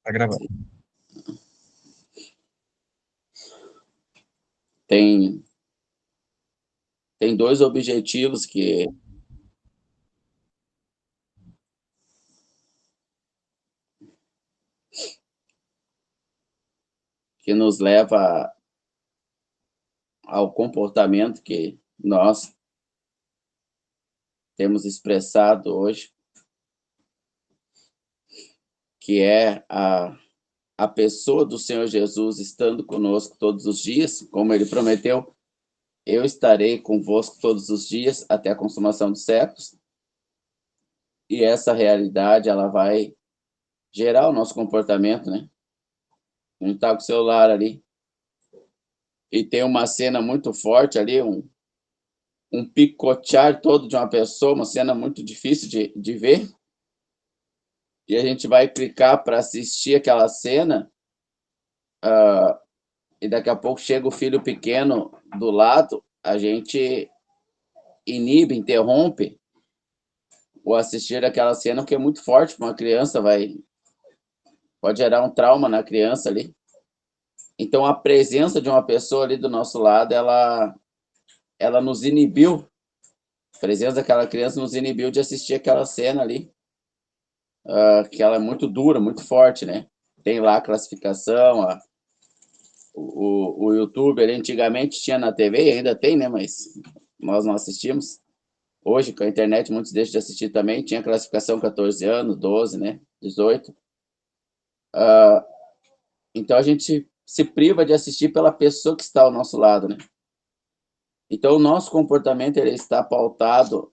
Tá gravando. Tem dois objetivos que nos leva ao comportamento que nós temos expressado hoje, que é a pessoa do Senhor Jesus estando conosco todos os dias, como ele prometeu, eu estarei convosco todos os dias até a consumação dos séculos. E essa realidade, ela vai gerar o nosso comportamento, né? A gente tá com o celular ali e tem uma cena muito forte ali, um picotear todo de uma pessoa, uma cena muito difícil de ver, e a gente vai clicar para assistir aquela cena, e daqui a pouco chega o filho pequeno do lado, a gente inibe, interrompe o assistir aquela cena, que é muito forte para uma criança, pode gerar um trauma na criança ali. Então, a presença de uma pessoa ali do nosso lado, ela nos inibiu, a presença daquela criança nos inibiu de assistir aquela cena ali, que ela é muito dura, muito forte, né? Tem lá a classificação, o YouTube, ele antigamente tinha na TV, ainda tem, né? Mas nós não assistimos. Hoje, com a internet, muitos deixam de assistir também. Tinha classificação 14 anos, 12, né? 18. Então, a gente se priva de assistir pela pessoa que está ao nosso lado, né? Então, o nosso comportamento, ele está pautado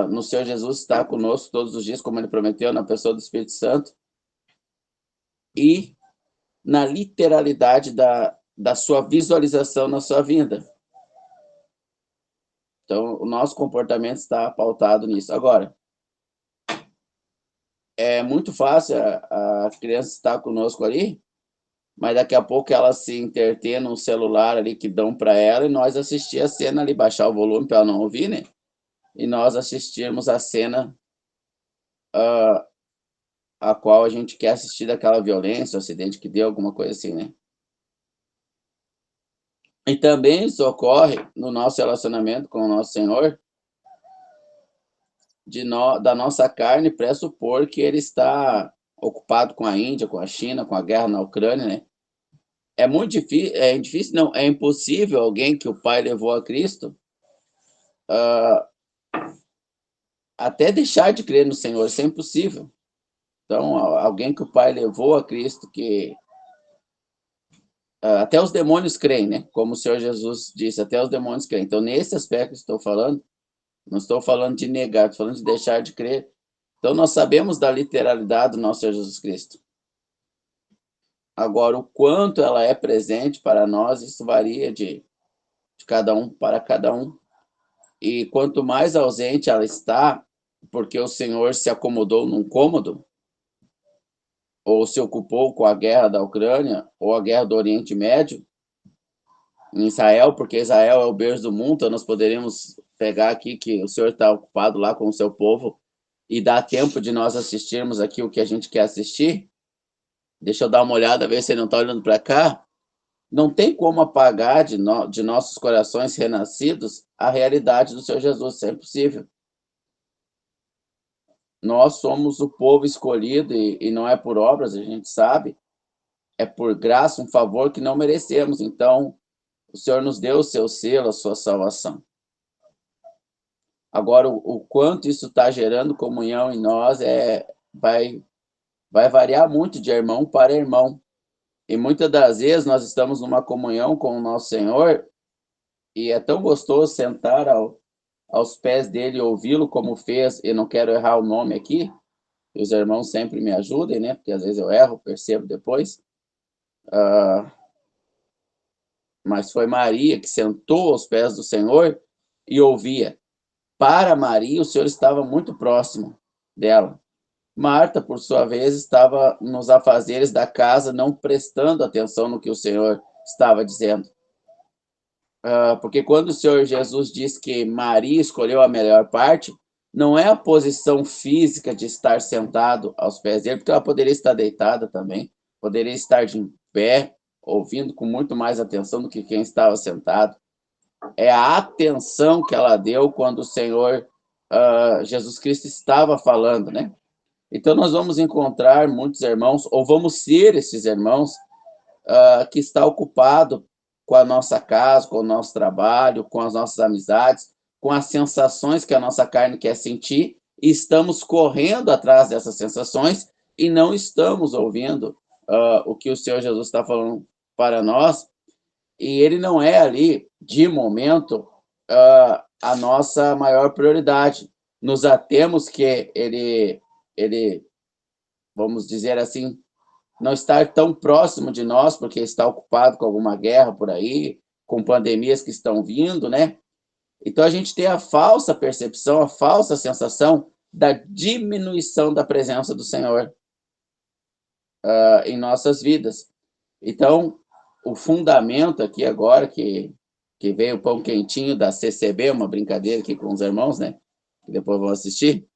no Senhor Jesus estar conosco todos os dias, como ele prometeu, na pessoa do Espírito Santo, e na literalidade da sua visualização na sua vida. Então, o nosso comportamento está pautado nisso. Agora, é muito fácil a criança estar conosco ali, mas daqui a pouco ela se interter num celular ali que dão para ela e nós assistir a cena ali, baixar o volume para ela não ouvir, né? E nós assistirmos a cena a qual a gente quer assistir daquela violência, o acidente que deu, alguma coisa assim, né? E também isso ocorre no nosso relacionamento com o nosso Senhor, da nossa carne pressupor que ele está ocupado com a Índia, com a China, com a guerra na Ucrânia, né? É muito difícil, não, é impossível alguém que o Pai levou a Cristo até deixar de crer no Senhor, isso é impossível. Então, alguém que o Pai levou a Cristo, que até os demônios creem, né? Como o Senhor Jesus disse, até os demônios creem. Então, nesse aspecto que estou falando, não estou falando de negar, estou falando de deixar de crer. Então, nós sabemos da literalidade do nosso Senhor Jesus Cristo. Agora, o quanto ela é presente para nós, isso varia de cada um para cada um. E quanto mais ausente ela está, porque o Senhor se acomodou num cômodo, ou se ocupou com a guerra da Ucrânia, ou a guerra do Oriente Médio, em Israel, porque Israel é o berço do mundo, então nós poderíamos pegar aqui que o Senhor está ocupado lá com o seu povo e dá tempo de nós assistirmos aqui o que a gente quer assistir. Deixa eu dar uma olhada, ver se ele não está olhando para cá. Não tem como apagar de nossos corações renascidos a realidade do Senhor Jesus, isso é impossível. Nós somos o povo escolhido e não é por obras, a gente sabe, é por graça, um favor que não merecemos. Então, o Senhor nos deu o seu selo, a sua salvação. Agora, o quanto isso está gerando comunhão em nós vai variar muito de irmão para irmão. E muitas das vezes nós estamos numa comunhão com o nosso Senhor e é tão gostoso sentar aos pés dele e ouvi-lo, como fez, eu não quero errar o nome aqui, os irmãos sempre me ajudem, né? Porque às vezes eu erro, percebo depois. Mas foi Maria que sentou aos pés do Senhor e ouvia. Para Maria, o Senhor estava muito próximo dela. Marta, por sua vez, estava nos afazeres da casa, não prestando atenção no que o Senhor estava dizendo. Porque quando o Senhor Jesus diz que Maria escolheu a melhor parte, não é a posição física de estar sentado aos pés dele, porque ela poderia estar deitada também, poderia estar de pé, ouvindo com muito mais atenção do que quem estava sentado. É a atenção que ela deu quando o Senhor Jesus Cristo estava falando, né? Então, nós vamos encontrar muitos irmãos, ou vamos ser esses irmãos, que está ocupado com a nossa casa, com o nosso trabalho, com as nossas amizades, com as sensações que a nossa carne quer sentir, e estamos correndo atrás dessas sensações e não estamos ouvindo o que o Senhor Jesus está falando para nós, e ele não é ali, de momento, a nossa maior prioridade. Nos atemos que ele, vamos dizer assim, não estar tão próximo de nós, porque está ocupado com alguma guerra por aí, com pandemias que estão vindo, né? Então, a gente tem a falsa percepção, a falsa sensação da diminuição da presença do Senhor em nossas vidas. Então, o fundamento aqui agora, que veio o pão quentinho da CCB, uma brincadeira aqui com os irmãos, né? Que depois vão assistir.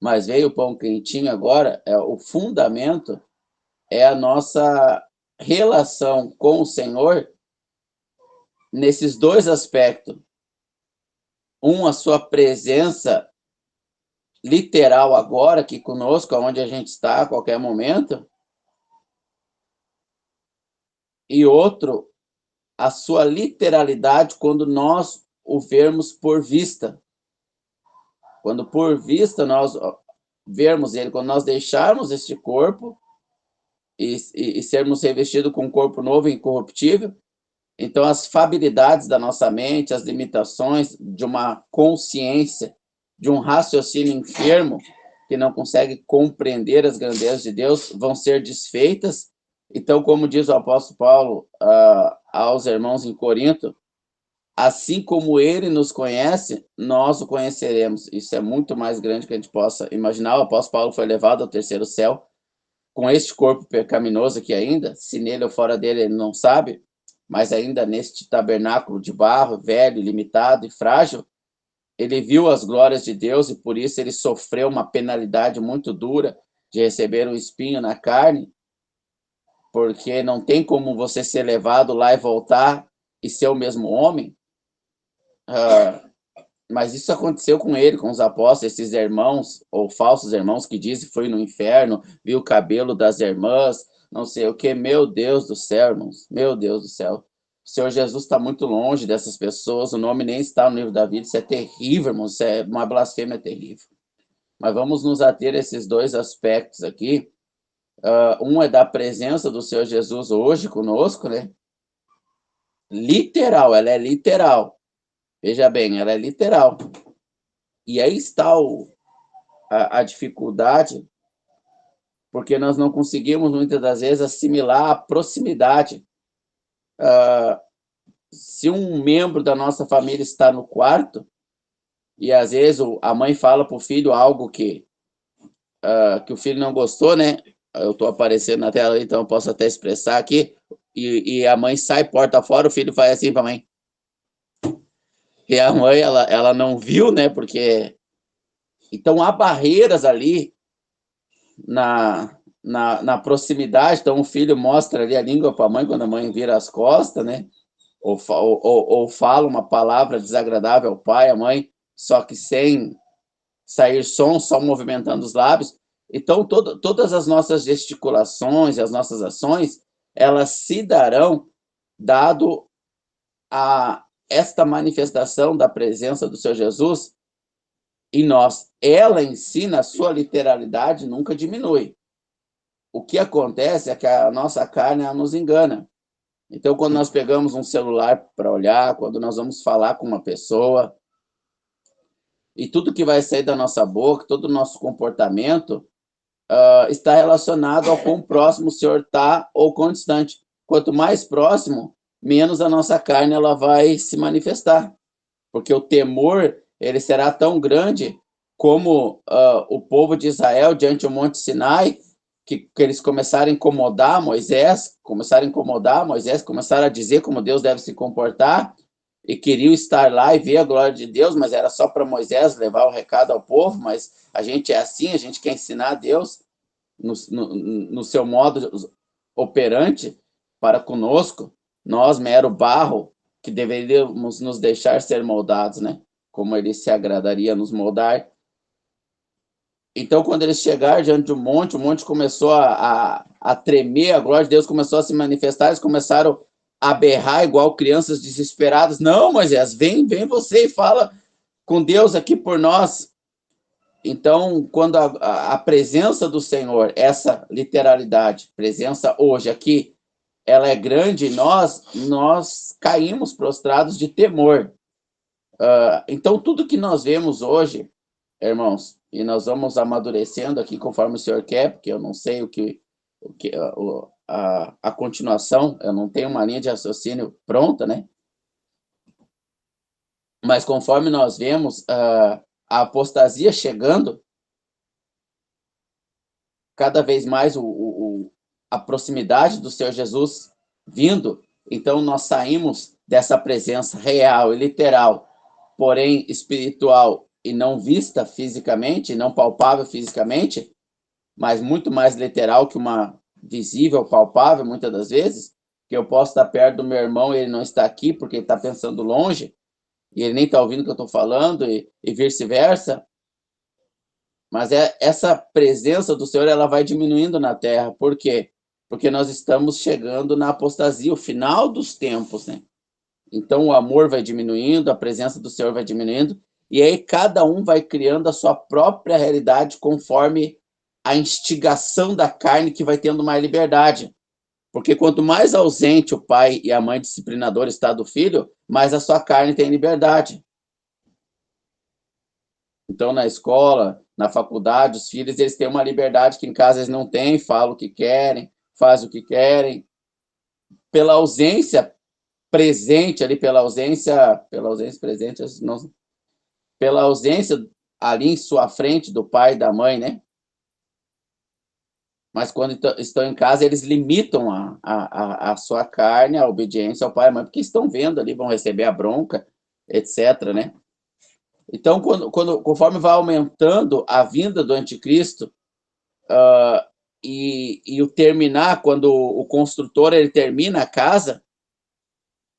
Mas veio o pão quentinho agora, o fundamento é a nossa relação com o Senhor nesses dois aspectos. A sua presença literal agora, aqui conosco, onde a gente está a qualquer momento, e outro, a sua literalidade quando nós o vermos por vista. Quando por vista nós vermos ele, quando nós deixarmos este corpo e sermos revestidos com um corpo novo e incorruptível, então as fabilidades da nossa mente, as limitações de uma consciência, de um raciocínio enfermo, que não consegue compreender as grandezas de Deus, vão ser desfeitas. Então, como diz o apóstolo Paulo aos irmãos em Corinto, assim como ele nos conhece, nós o conheceremos. Isso é muito mais grande que a gente possa imaginar. O apóstolo Paulo foi levado ao terceiro céu com este corpo pecaminoso aqui ainda, se nele ou fora dele ele não sabe, mas ainda neste tabernáculo de barro, velho, limitado e frágil, ele viu as glórias de Deus e por isso ele sofreu uma penalidade muito dura de receber um espinho na carne, porque não tem como você ser levado lá e voltar e ser o mesmo homem. Mas isso aconteceu com ele, com os apóstolos, esses irmãos, ou falsos irmãos, que dizem que foi no inferno, viu o cabelo das irmãs, não sei o que. Meu Deus do céu, irmãos, meu Deus do céu. O Senhor Jesus está muito longe dessas pessoas, o nome nem está no livro da vida, isso é terrível, irmãos, isso é uma blasfêmia terrível. Mas vamos nos ater a esses dois aspectos aqui. Um é da presença do Senhor Jesus hoje conosco, né? Literal, ela é literal. Veja bem, ela é literal. E aí está a dificuldade, porque nós não conseguimos, muitas das vezes, assimilar a proximidade. Se um membro da nossa família está no quarto, e às vezes a mãe fala para o filho algo que o filho não gostou, né? Eu estou aparecendo na tela, então eu posso até expressar aqui, e a mãe sai porta fora, o filho faz assim para a mãe. E a mãe, ela não viu, né? Porque... Então, há barreiras ali na proximidade. Então, o filho mostra ali a língua para a mãe quando a mãe vira as costas, né? Ou fala uma palavra desagradável ao pai, à mãe, só que sem sair som, só movimentando os lábios. Então, todas as nossas gesticulações e as nossas ações, elas se darão dado a esta manifestação da presença do Senhor Jesus em nós. Ela em si, na sua literalidade, nunca diminui. O que acontece é que a nossa carne ela nos engana. Então, quando nós pegamos um celular para olhar, quando nós vamos falar com uma pessoa, e tudo que vai sair da nossa boca, todo o nosso comportamento, está relacionado ao quão próximo o Senhor está ou quão distante. Quanto mais próximo, menos a nossa carne ela vai se manifestar. Porque o temor ele será tão grande como o povo de Israel diante do Monte Sinai, que eles começaram a incomodar Moisés, começaram a dizer como Deus deve se comportar, e queriam estar lá e ver a glória de Deus, mas era só para Moisés levar o recado ao povo, mas a gente é assim, a gente quer ensinar a Deus no seu modo operante para conosco, nós, mero barro, que deveríamos nos deixar ser moldados, né? Como ele se agradaria nos moldar. Então, quando eles chegaram diante de um monte, o monte começou a tremer, a glória de Deus começou a se manifestar, eles começaram a berrar igual crianças desesperadas. Não, Moisés, vem você e fala com Deus aqui por nós. Então, quando a presença do Senhor, essa literalidade, presença hoje aqui, ela é grande, nós caímos prostrados de temor. Então, tudo que nós vemos hoje, irmãos, e nós vamos amadurecendo aqui conforme o Senhor quer, porque eu não sei a continuação, eu não tenho uma linha de raciocínio pronta, né? Mas conforme nós vemos a apostasia chegando, cada vez mais a proximidade do Senhor Jesus vindo, então nós saímos dessa presença real e literal, porém espiritual e não vista fisicamente, não palpável fisicamente, mas muito mais literal que uma visível, palpável, muitas das vezes, que eu posso estar perto do meu irmão e ele não está aqui porque ele está pensando longe, e ele nem está ouvindo o que eu estou falando, e vice-versa. Mas essa presença do Senhor, ela vai diminuindo na Terra. Por quê? Porque nós estamos chegando na apostasia, o final dos tempos, né? Então o amor vai diminuindo, a presença do Senhor vai diminuindo, e aí cada um vai criando a sua própria realidade conforme a instigação da carne que vai tendo mais liberdade. Porque quanto mais ausente o pai e a mãe disciplinadora está do filho, mais a sua carne tem liberdade. Então, na escola, na faculdade, os filhos eles têm uma liberdade que em casa eles não têm, falam o que querem, fazem o que querem. Pela ausência presente ali, pela ausência presente, não, pela ausência ali em sua frente do pai e da mãe, né? Mas quando estão em casa, eles limitam a sua carne, a obediência ao pai e à mãe, porque estão vendo ali, vão receber a bronca, etc., né? Então, conforme vai aumentando a vinda do anticristo, e o terminar, quando o construtor ele termina a casa,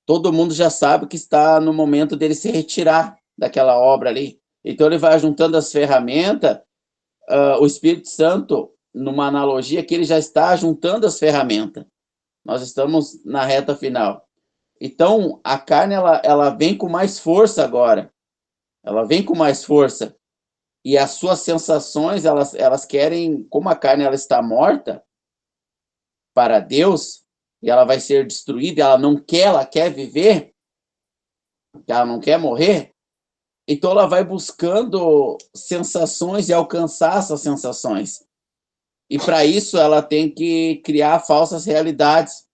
todo mundo já sabe que está no momento dele se retirar daquela obra ali. Então, ele vai juntando as ferramentas, o Espírito Santo, numa analogia, que ele já está juntando as ferramentas. Nós estamos na reta final. Então, a carne, ela vem com mais força agora. Ela vem com mais força. E as suas sensações, elas querem, como a carne ela está morta para Deus, e ela vai ser destruída, ela quer viver, ela não quer morrer, então ela vai buscando sensações e alcançar essas sensações. E para isso ela tem que criar falsas realidades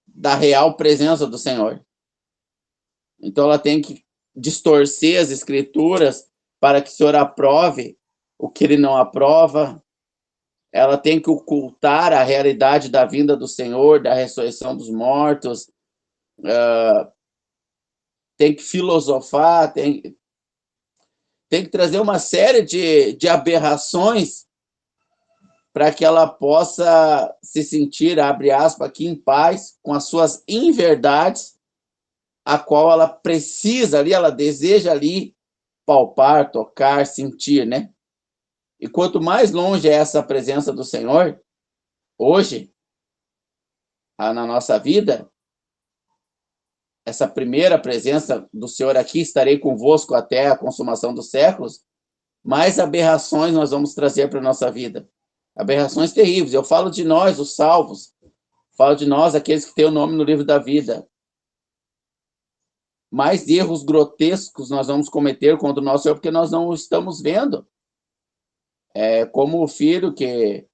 da real presença do Senhor. Então ela tem que distorcer as escrituras para que o Senhor aprove o que ele não aprova. Ela tem que ocultar a realidade da vinda do Senhor, da ressurreição dos mortos, tem que filosofar, tem que trazer uma série de aberrações para que ela possa se sentir, abre aspas, aqui em paz, com as suas inverdades, a qual ela precisa ali, ela deseja ali palpar, tocar, sentir, né? E quanto mais longe é essa presença do Senhor, hoje, na nossa vida, essa primeira presença do Senhor aqui, estarei convosco até a consumação dos séculos, mais aberrações nós vamos trazer para a nossa vida. Aberrações terríveis. Eu falo de nós, os salvos, falo de nós, aqueles que têm o nome no livro da vida. Mais erros grotescos nós vamos cometer contra o nosso Senhor, porque nós não estamos vendo. É como o filho que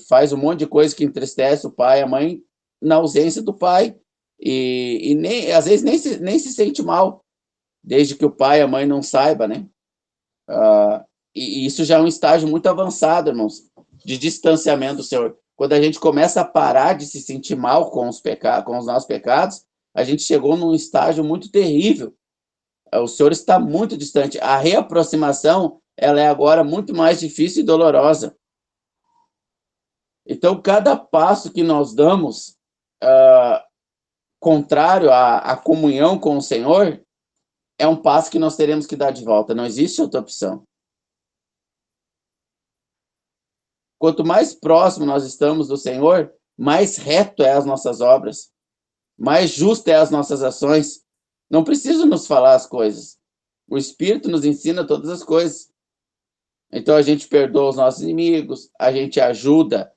faz um monte de coisa que entristece o pai e a mãe na ausência do pai. E nem, às vezes nem se sente mal, desde que o pai e a mãe não saibam, né? E isso já é um estágio muito avançado, irmãos, de distanciamento do Senhor. Quando a gente começa a parar de se sentir mal com os nossos pecados, a gente chegou num estágio muito terrível. O Senhor está muito distante. A reaproximação, ela é agora muito mais difícil e dolorosa. Então, cada passo que nós damos, contrário à comunhão com o Senhor, é um passo que nós teremos que dar de volta. Não existe outra opção. Quanto mais próximo nós estamos do Senhor, mais reto é as nossas obras, mais justo é as nossas ações. Não precisa nos falar as coisas. O Espírito nos ensina todas as coisas. Então a gente perdoa os nossos inimigos, a gente ajuda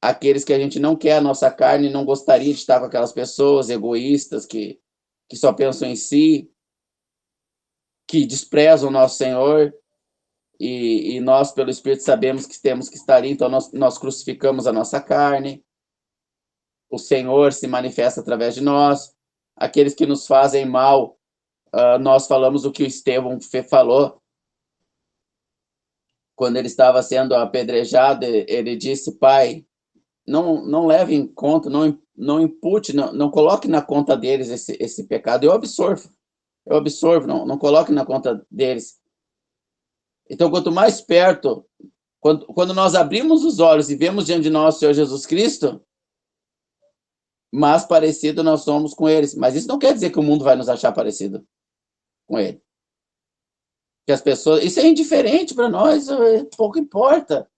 aqueles que a gente não quer a nossa carne e não gostaria de estar com aquelas pessoas egoístas que só pensam em si, que desprezam o nosso Senhor, e nós, pelo Espírito, sabemos que temos que estar ali, então nós crucificamos a nossa carne, o Senhor se manifesta através de nós, aqueles que nos fazem mal, nós falamos o que o Estevão falou, quando ele estava sendo apedrejado, ele disse: Pai, não leve em conta, não impute, não coloque na conta deles esse pecado, eu absorvo, não coloque na conta deles. Então, quanto mais perto, quando nós abrimos os olhos e vemos diante de nós o Senhor Jesus Cristo, mais parecido nós somos com eles. Mas isso não quer dizer que o mundo vai nos achar parecido com ele. Que as pessoas, isso é indiferente para nós, pouco importa.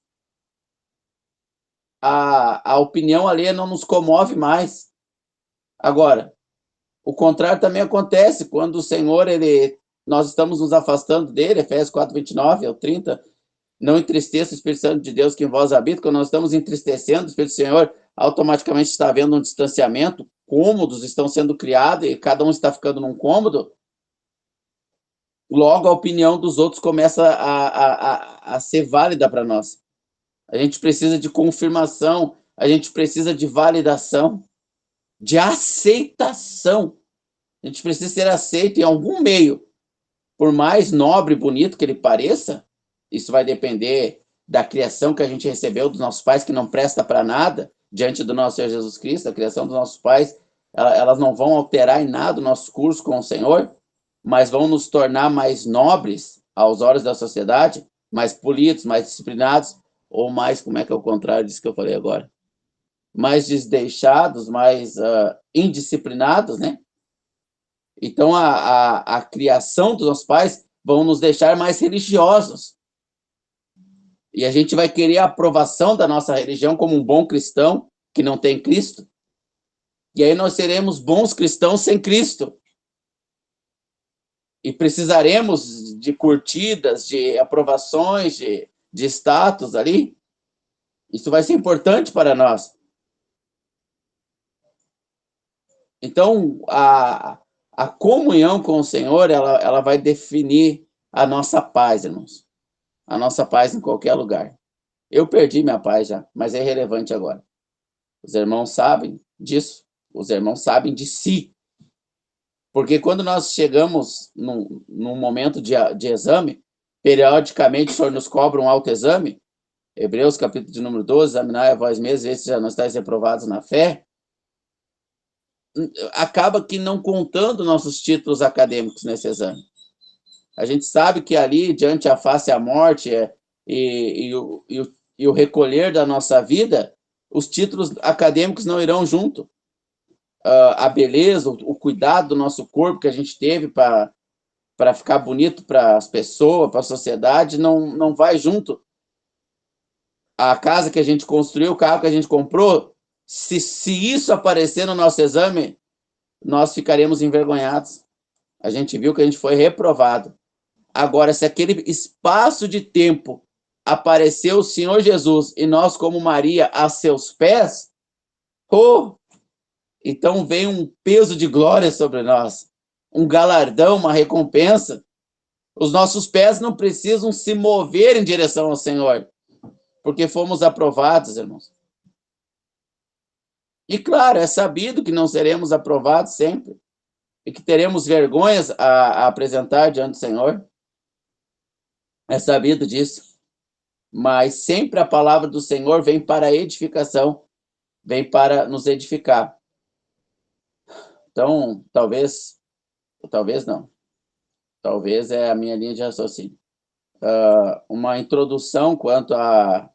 A opinião alheia não nos comove mais. Agora, o contrário também acontece quando o Senhor, nós estamos nos afastando dele, Efésios 4:29 ao 30, não entristeça o Espírito Santo de Deus que em vós habita. Quando nós estamos entristecendo o Espírito do Senhor, automaticamente está havendo um distanciamento, cômodos estão sendo criados e cada um está ficando num cômodo. Logo a opinião dos outros começa a ser válida para nós. A gente precisa de confirmação, a gente precisa de validação, de aceitação. A gente precisa ser aceito em algum meio. Por mais nobre e bonito que ele pareça, isso vai depender da criação que a gente recebeu dos nossos pais, que não presta para nada, diante do nosso Senhor Jesus Cristo. A criação dos nossos pais, elas não vão alterar em nada o nosso curso com o Senhor, mas vão nos tornar mais nobres aos olhos da sociedade, mais polidos, mais disciplinados, ou mais, como é que é o contrário disso que eu falei agora? Mais desdeixados, mais indisciplinados, né? Então, a criação dos nossos pais vão nos deixar mais religiosos. E a gente vai querer a aprovação da nossa religião como um bom cristão que não tem Cristo. E aí nós seremos bons cristãos sem Cristo. E precisaremos de curtidas, de aprovações, de status ali. Isso vai ser importante para nós. Então, a comunhão com o Senhor, ela vai definir a nossa paz, irmãos. A nossa paz em qualquer lugar. Eu perdi minha paz já, mas é irrelevante agora. Os irmãos sabem disso. Os irmãos sabem de si. Porque quando nós chegamos num momento de exame, periodicamente o Senhor nos cobra um autoexame, Hebreus capítulo de número 12, examinai a vós mesmos, ver se já não estáis reprovados na fé, acaba que não contando nossos títulos acadêmicos nesse exame. A gente sabe que ali, diante a face à morte e o recolher da nossa vida, os títulos acadêmicos não irão junto. A beleza, o cuidado do nosso corpo que a gente teve para ficar bonito para as pessoas, para a sociedade, não vai junto. A casa que a gente construiu, o carro que a gente comprou, se isso aparecer no nosso exame, nós ficaremos envergonhados. A gente viu que a gente foi reprovado. Agora, se aquele espaço de tempo apareceu o Senhor Jesus e nós, como Maria, a seus pés, então vem um peso de glória sobre nós, um galardão, uma recompensa. Os nossos pés não precisam se mover em direção ao Senhor, porque fomos aprovados, irmãos. E claro, é sabido que não seremos aprovados sempre, e que teremos vergonhas a apresentar diante do Senhor. É sabido disso. Mas sempre a palavra do Senhor vem para a edificação, vem para nos edificar. Então, talvez não. Talvez é a minha linha de raciocínio. Uma introdução quanto à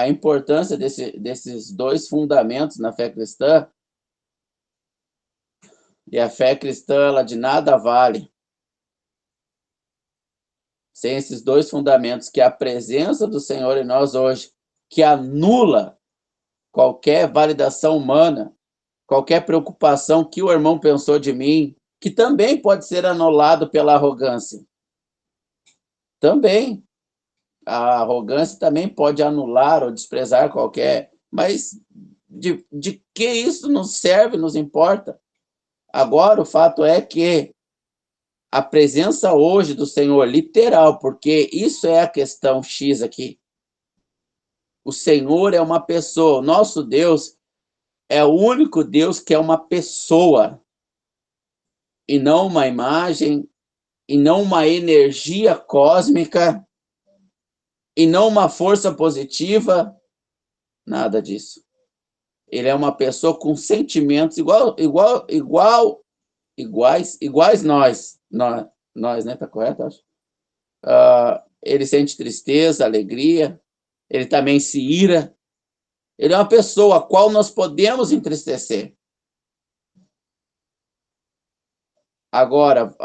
importância desses dois fundamentos na fé cristã. E a fé cristã, ela de nada vale sem esses dois fundamentos, que é a presença do Senhor em nós hoje, que anula qualquer validação humana, qualquer preocupação que o irmão pensou de mim, que também pode ser anulado pela arrogância. Também. A arrogância também pode anular ou desprezar qualquer... Mas de que isso nos serve, nos importa? Agora, o fato é que a presença hoje do Senhor, literal, porque isso é a questão X aqui. O Senhor é uma pessoa. O nosso Deus é o único Deus que é uma pessoa, e não uma imagem, e não uma energia cósmica, e não uma força positiva, nada disso. Ele é uma pessoa com sentimentos iguais nós, né? Tá correto, acho? Ele sente tristeza, alegria, ele também se ira. Ele é uma pessoa a qual nós podemos entristecer. Agora,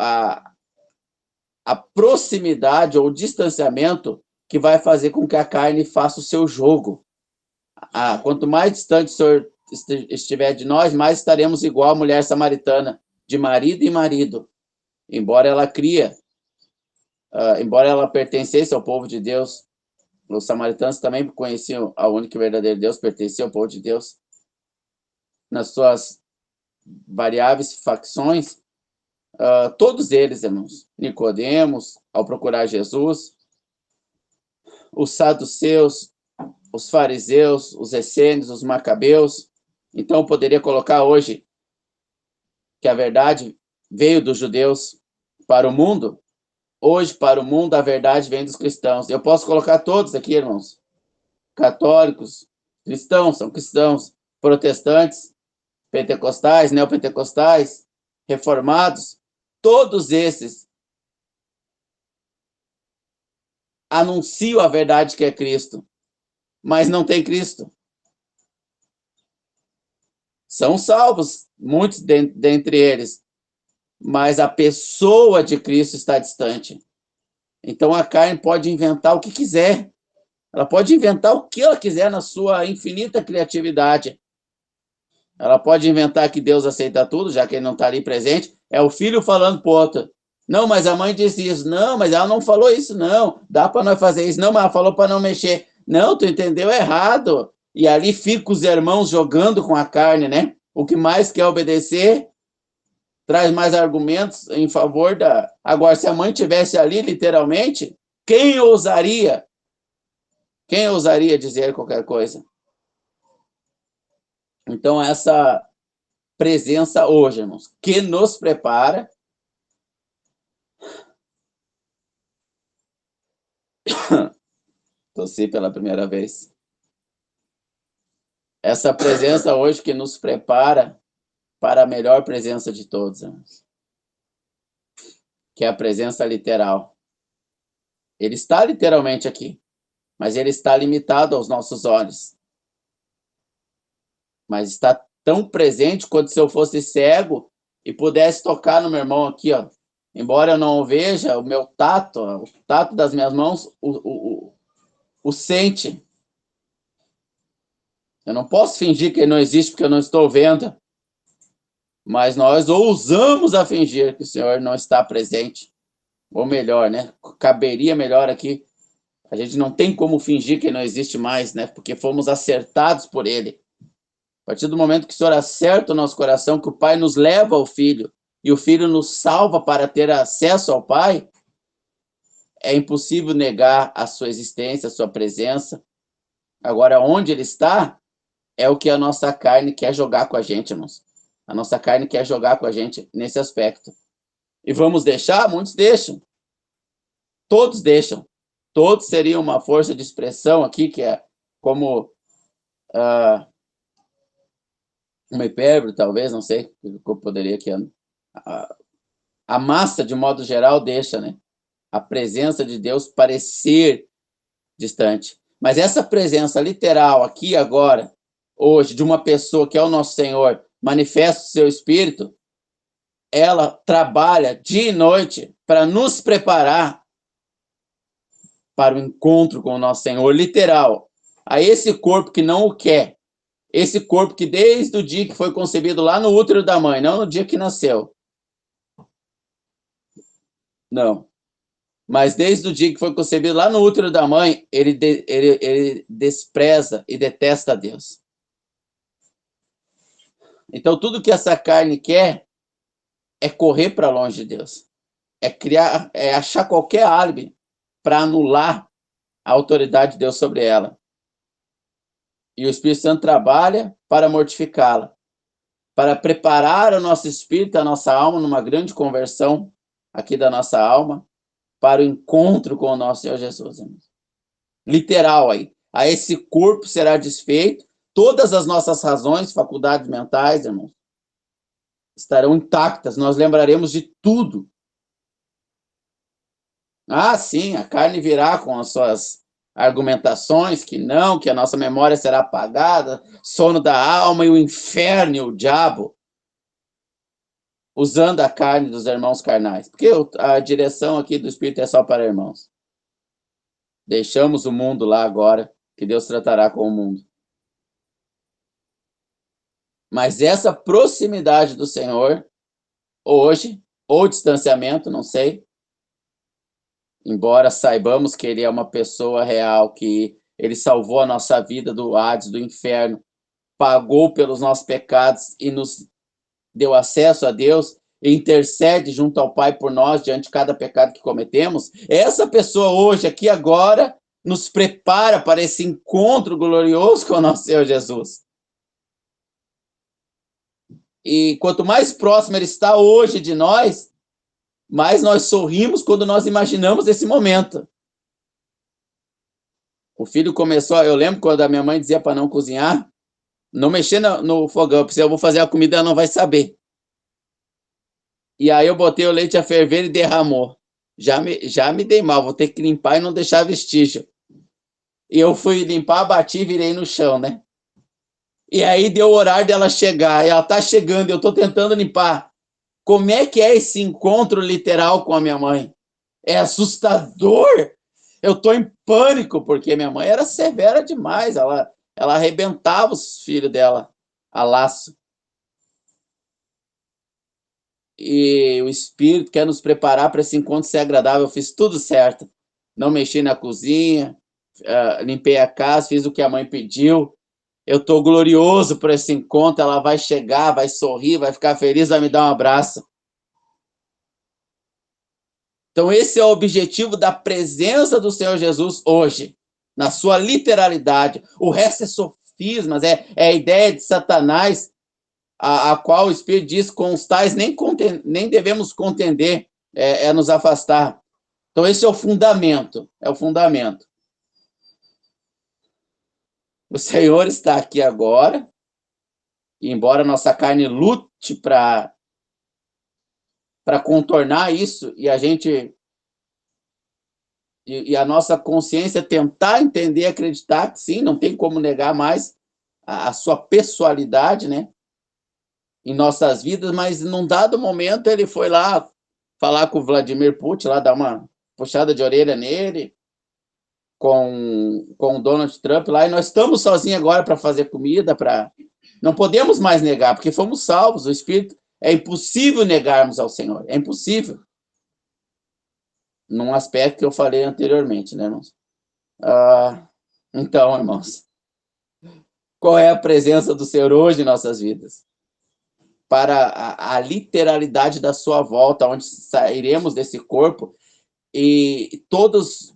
a proximidade ou o distanciamento que vai fazer com que a carne faça o seu jogo. Quanto mais distante o Senhor estiver de nós, mais estaremos igual a mulher samaritana, de marido em marido. Embora ela embora ela pertencesse ao povo de Deus, os samaritanos também conheciam a única e verdadeira Deus, pertenciam ao povo de Deus, nas suas variáveis facções, todos eles, irmãos, Nicodemos, ao procurar Jesus, os saduceus, os fariseus, os essênios, os macabeus. Então, eu poderia colocar hoje que a verdade veio dos judeus para o mundo. Hoje, para o mundo, a verdade vem dos cristãos. Eu posso colocar todos aqui, irmãos. Católicos, cristãos, são cristãos, protestantes, pentecostais, neopentecostais, reformados, todos esses anunciam a verdade que é Cristo, mas não tem Cristo. São salvos, muitos dentre eles, mas a pessoa de Cristo está distante. Então a carne pode inventar o que quiser. Ela pode inventar o que ela quiser na sua infinita criatividade. Ela pode inventar que Deus aceita tudo, já que ele não está ali presente. É o filho falando para o outro. Não, mas a mãe disse isso. Não, mas ela não falou isso, não. Dá para nós fazer isso. Não, mas ela falou para não mexer. Não, tu entendeu errado. E ali fica os irmãos jogando com a carne, né? O que mais quer obedecer traz mais argumentos em favor da... Agora, se a mãe tivesse ali, literalmente, quem ousaria dizer qualquer coisa? Então, essa presença hoje, irmãos, que nos prepara tossi pela primeira vez. Essa presença hoje que nos prepara para a melhor presença de todos, irmãos, que é a presença literal. Ele está literalmente aqui, mas ele está limitado aos nossos olhos. Mas está tão presente quanto se eu fosse cego e pudesse tocar no meu irmão aqui, ó. Embora eu não o veja, o meu tato, o tato das minhas mãos, o sente. Eu não posso fingir que ele não existe porque eu não estou vendo. Mas nós ousamos a fingir que o Senhor não está presente. Ou melhor, né? Caberia melhor aqui. A gente não tem como fingir que ele não existe mais, né? Porque fomos acertados por ele. A partir do momento que o Senhor acerta o nosso coração, que o Pai nos leva ao Filho, e o Filho nos salva para ter acesso ao Pai, é impossível negar a sua existência, a sua presença. Agora, onde ele está, é o que a nossa carne quer jogar com a gente, irmãos. A nossa carne quer jogar com a gente nesse aspecto. E vamos deixar? Muitos deixam. Todos deixam. Todos seriam uma força de expressão aqui, que é como uma hipérbole, talvez, não sei, o que eu poderia aqui. A massa, de modo geral, deixa, né, a presença de Deus parecer distante. Mas essa presença literal, aqui agora, hoje, de uma pessoa que é o nosso Senhor, manifesta o seu Espírito, ela trabalha dia e noite para nos preparar para o encontro com o nosso Senhor, literal. A esse corpo que não o quer, esse corpo que desde o dia que foi concebido lá no útero da mãe, não no dia que nasceu. Não. Mas desde o dia que foi concebido lá no útero da mãe, ele despreza e detesta Deus. Então, tudo que essa carne quer é correr para longe de Deus. É achar qualquer álibi para anular a autoridade de Deus sobre ela. E o Espírito Santo trabalha para mortificá-la, para preparar o nosso espírito, a nossa alma, numa grande conversão aqui da nossa alma, para o encontro com o nosso Senhor Jesus. Literal aí. A esse corpo será desfeito, todas as nossas razões, faculdades mentais, irmãos, estarão intactas, nós lembraremos de tudo. Ah, sim, a carne virá com as suas argumentações, que não, que a nossa memória será apagada, sono da alma e o inferno e o diabo, usando a carne dos irmãos carnais. Porque a direção aqui do Espírito é só para irmãos. Deixamos o mundo lá agora, que Deus tratará com o mundo. Mas essa proximidade do Senhor, hoje, ou distanciamento, não sei, embora saibamos que Ele é uma pessoa real, que Ele salvou a nossa vida do Hades, do inferno, pagou pelos nossos pecados e nos deu acesso a Deus, e intercede junto ao Pai por nós diante de cada pecado que cometemos, essa pessoa hoje, aqui agora, nos prepara para esse encontro glorioso com o nosso Senhor Jesus. E quanto mais próximo Ele está hoje de nós, mais nós sorrimos quando nós imaginamos esse momento. O filho começou, eu lembro quando a minha mãe dizia para não cozinhar, não mexer no fogão, porque se eu vou fazer a comida, ela não vai saber. E aí eu botei o leite a ferver e derramou. Já me dei mal, vou ter que limpar e não deixar vestígio. E eu fui limpar, bati e virei no chão, né? E aí deu o horário dela chegar, e ela tá chegando, eu tô tentando limpar. Como é que é esse encontro literal com a minha mãe? É assustador. Eu tô em pânico, porque minha mãe era severa demais, ela arrebentava os filhos dela a laço. E o Espírito quer nos preparar para esse encontro ser agradável. Eu fiz tudo certo. Não mexi na cozinha, limpei a casa, fiz o que a mãe pediu. Eu estou glorioso por esse encontro. Ela vai chegar, vai sorrir, vai ficar feliz, vai me dar um abraço. Então, esse é o objetivo da presença do Senhor Jesus hoje, na sua literalidade. O resto é sofismas, é a ideia de Satanás, a qual o Espírito diz, com os tais nem devemos contender, nos afastar. Então, esse é o fundamento, O Senhor está aqui agora, e embora nossa carne lute para contornar isso, e a gente e a nossa consciência tentar entender, acreditar que sim, não tem como negar mais a sua pessoalidade, né, em nossas vidas, mas num dado momento ele foi lá falar com o Vladimir Putin, lá dar uma puxada de orelha nele, com o Donald Trump lá, e nós estamos sozinhos agora para fazer comida, não podemos mais negar, porque fomos salvos, o Espírito, é impossível negarmos ao Senhor, é impossível. Num aspecto que eu falei anteriormente, né, irmãos? Então, irmãos, qual é a presença do Senhor hoje em nossas vidas? Para a literalidade da sua volta, onde sairemos desse corpo e todas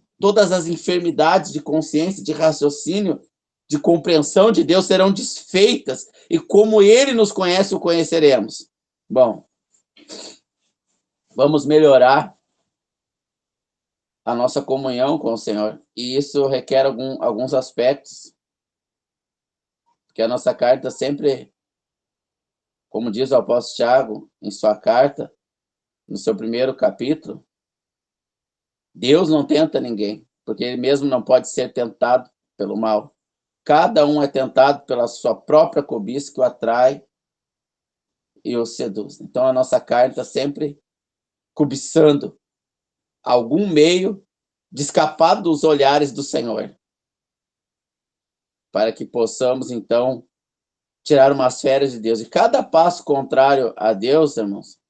as enfermidades de consciência, de raciocínio, de compreensão de Deus serão desfeitas, e como Ele nos conhece, o conheceremos. Bom, vamos melhorar a nossa comunhão com o Senhor, e isso requer alguns aspectos, que a nossa carta sempre como diz o apóstolo Tiago em sua carta, no seu primeiro capítulo, Deus não tenta ninguém, porque ele mesmo não pode ser tentado pelo mal. Cada um é tentado pela sua própria cobiça que o atrai e o seduz. Então a nossa carne está sempre cobiçando algum meio de escapar dos olhares do Senhor, para que possamos então tirar umas férias de Deus. E cada passo contrário a Deus, irmãos,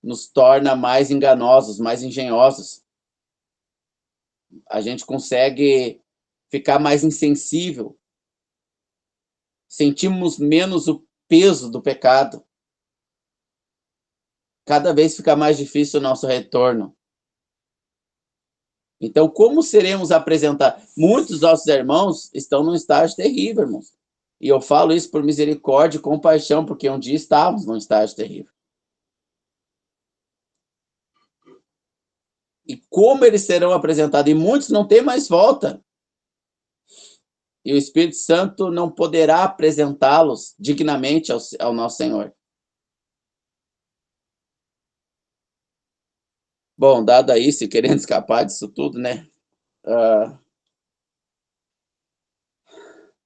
nos torna mais enganosos, mais engenhosos. A gente consegue ficar mais insensível, sentimos menos o peso do pecado. Cada vez fica mais difícil o nosso retorno. Então, como seremos apresentados? Muitos dos nossos irmãos estão num estágio terrível, irmãos. E eu falo isso por misericórdia e compaixão, porque um dia estávamos num estágio terrível. E como eles serão apresentados? E muitos não têm mais volta. E o Espírito Santo não poderá apresentá-los dignamente ao nosso Senhor. Bom, dado isso, querendo escapar disso tudo, né?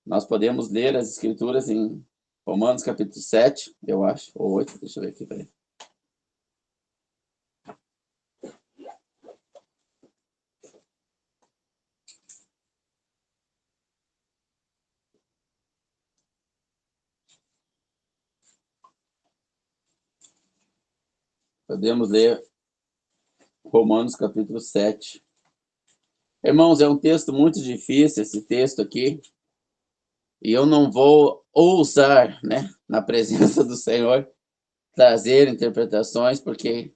Nós podemos ler as Escrituras em Romanos capítulo 7, eu acho, ou 8, deixa eu ver aqui, peraí. Podemos ler Romanos capítulo 7. Irmãos, é um texto muito difícil, esse texto aqui, e eu não vou ousar, né, na presença do Senhor, trazer interpretações, porque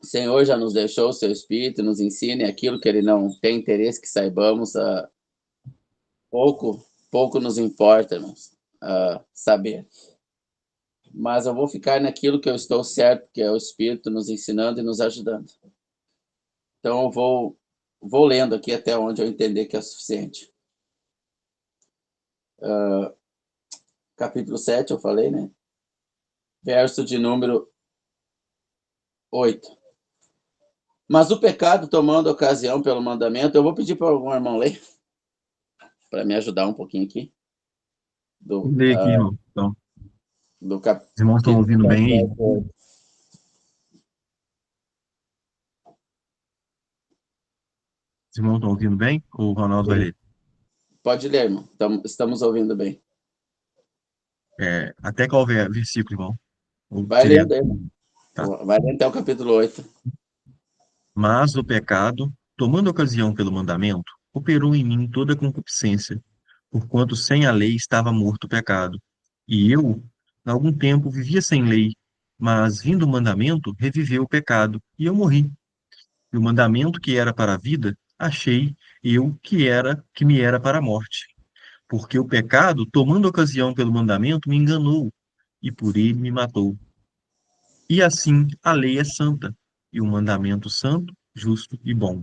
o Senhor já nos deixou o seu Espírito, nos ensine aquilo que Ele não tem interesse que saibamos, pouco nos importa, irmãos, saber. Mas eu vou ficar naquilo que eu estou certo, que é o Espírito nos ensinando e nos ajudando. Então eu vou lendo aqui até onde eu entender que é suficiente. Capítulo 7, eu falei, né? Verso de número 8. Mas o pecado, tomando ocasião pelo mandamento, eu vou pedir para algum irmão ler, para me ajudar um pouquinho aqui. Vou ler aqui, irmão. Então, Do os irmãos estão ouvindo bem aí? Os irmãos estão ouvindo bem? Ou o Ronaldo vai ler? Pode ler, irmão. Estamos ouvindo bem. Até qual versículo, irmão? Ou Vai direto? lendo, irmão. Tá. Vai ler até o capítulo 8. Mas o pecado, tomando ocasião pelo mandamento, operou em mim toda concupiscência, porquanto sem a lei estava morto o pecado. E eu, há algum tempo, vivia sem lei, mas vindo o mandamento, reviveu o pecado, e eu morri. E o mandamento que era para a vida, achei eu que me era para a morte. Porque o pecado, tomando ocasião pelo mandamento, me enganou, e por ele me matou. E assim a lei é santa, e o mandamento santo, justo e bom.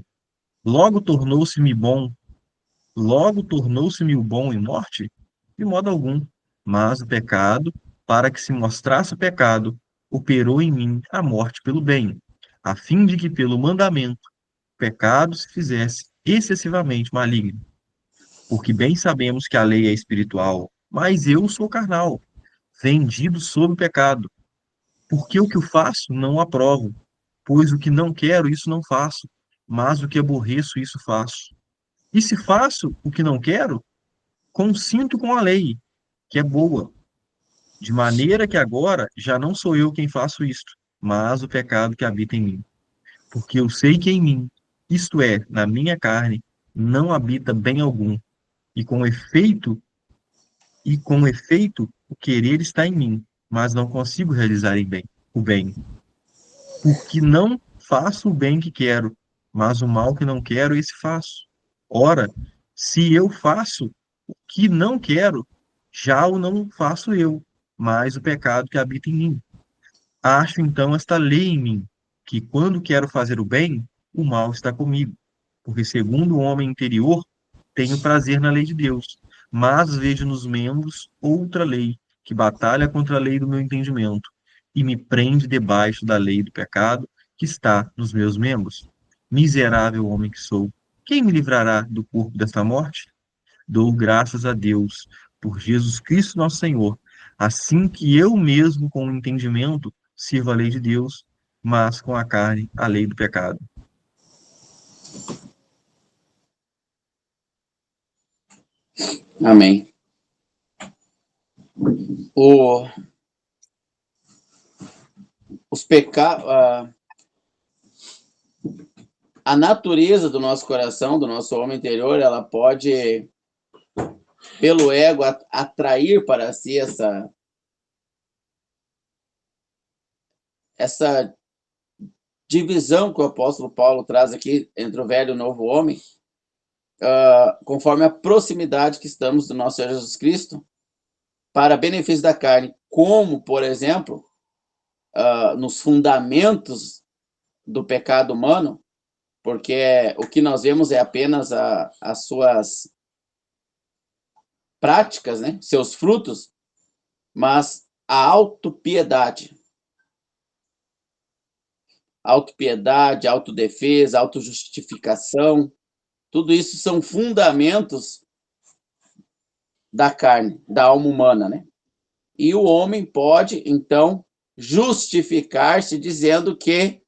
Logo tornou-se-me bom, logo tornou-se-me o bom em morte? De modo algum. Mas o pecado, para que se mostrasse o pecado, operou em mim a morte pelo bem, a fim de que pelo mandamento o pecado se fizesse excessivamente maligno. Porque bem sabemos que a lei é espiritual, mas eu sou carnal, vendido sob o pecado. Porque o que eu faço, não aprovo. Pois o que não quero, isso não faço. Mas o que aborreço, isso faço. E se faço o que não quero, consinto com a lei, que é boa. De maneira que agora já não sou eu quem faço isto, mas o pecado que habita em mim. Porque eu sei que em mim, isto é, na minha carne, não habita bem algum. E com efeito, o querer está em mim, mas não consigo realizar o bem. Porque não faço o bem que quero, mas o mal que não quero, esse faço. Ora, se eu faço o que não quero, já o não faço eu, mas o pecado que habita em mim. Acho então esta lei em mim, que quando quero fazer o bem, o mal está comigo. Porque segundo o homem interior, tenho prazer na lei de Deus, Mas vejo nos membros outra lei, que batalha contra a lei do meu entendimento, e me prende debaixo da lei do pecado que está nos meus membros. Miserável homem que sou, quem me livrará do corpo desta morte? Dou graças a Deus por Jesus Cristo nosso Senhor, assim que eu mesmo com o entendimento sirvo a lei de Deus, mas com a carne a lei do pecado. Amém. O, os pecados, a natureza do nosso coração, do nosso homem interior, ela pode, pelo ego, atrair para si essa divisão que o apóstolo Paulo traz aqui entre o velho e o novo homem, conforme a proximidade que estamos do nosso Senhor Jesus Cristo, para benefício da carne, como, por exemplo, nos fundamentos do pecado humano, porque o que nós vemos é apenas as suas práticas, né, seus frutos, mas a autopiedade, autodefesa, autojustificação, tudo isso são fundamentos da carne, da alma humana, né? E o homem pode, então, justificar-se dizendo que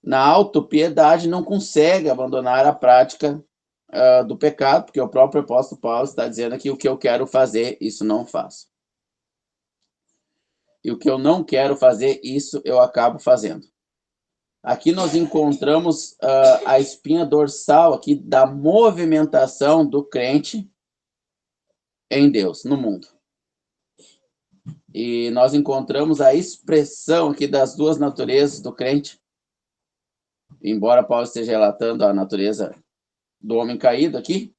na autopiedade não consegue abandonar a prática do pecado, porque o próprio apóstolo Paulo está dizendo aqui: o que eu quero fazer, isso não faço. E o que eu não quero fazer, isso eu acabo fazendo. Aqui nós encontramos a espinha dorsal aqui da movimentação do crente em Deus, no mundo. E nós encontramos a expressão aqui das duas naturezas do crente, embora Paulo esteja relatando a natureza do homem caído aqui,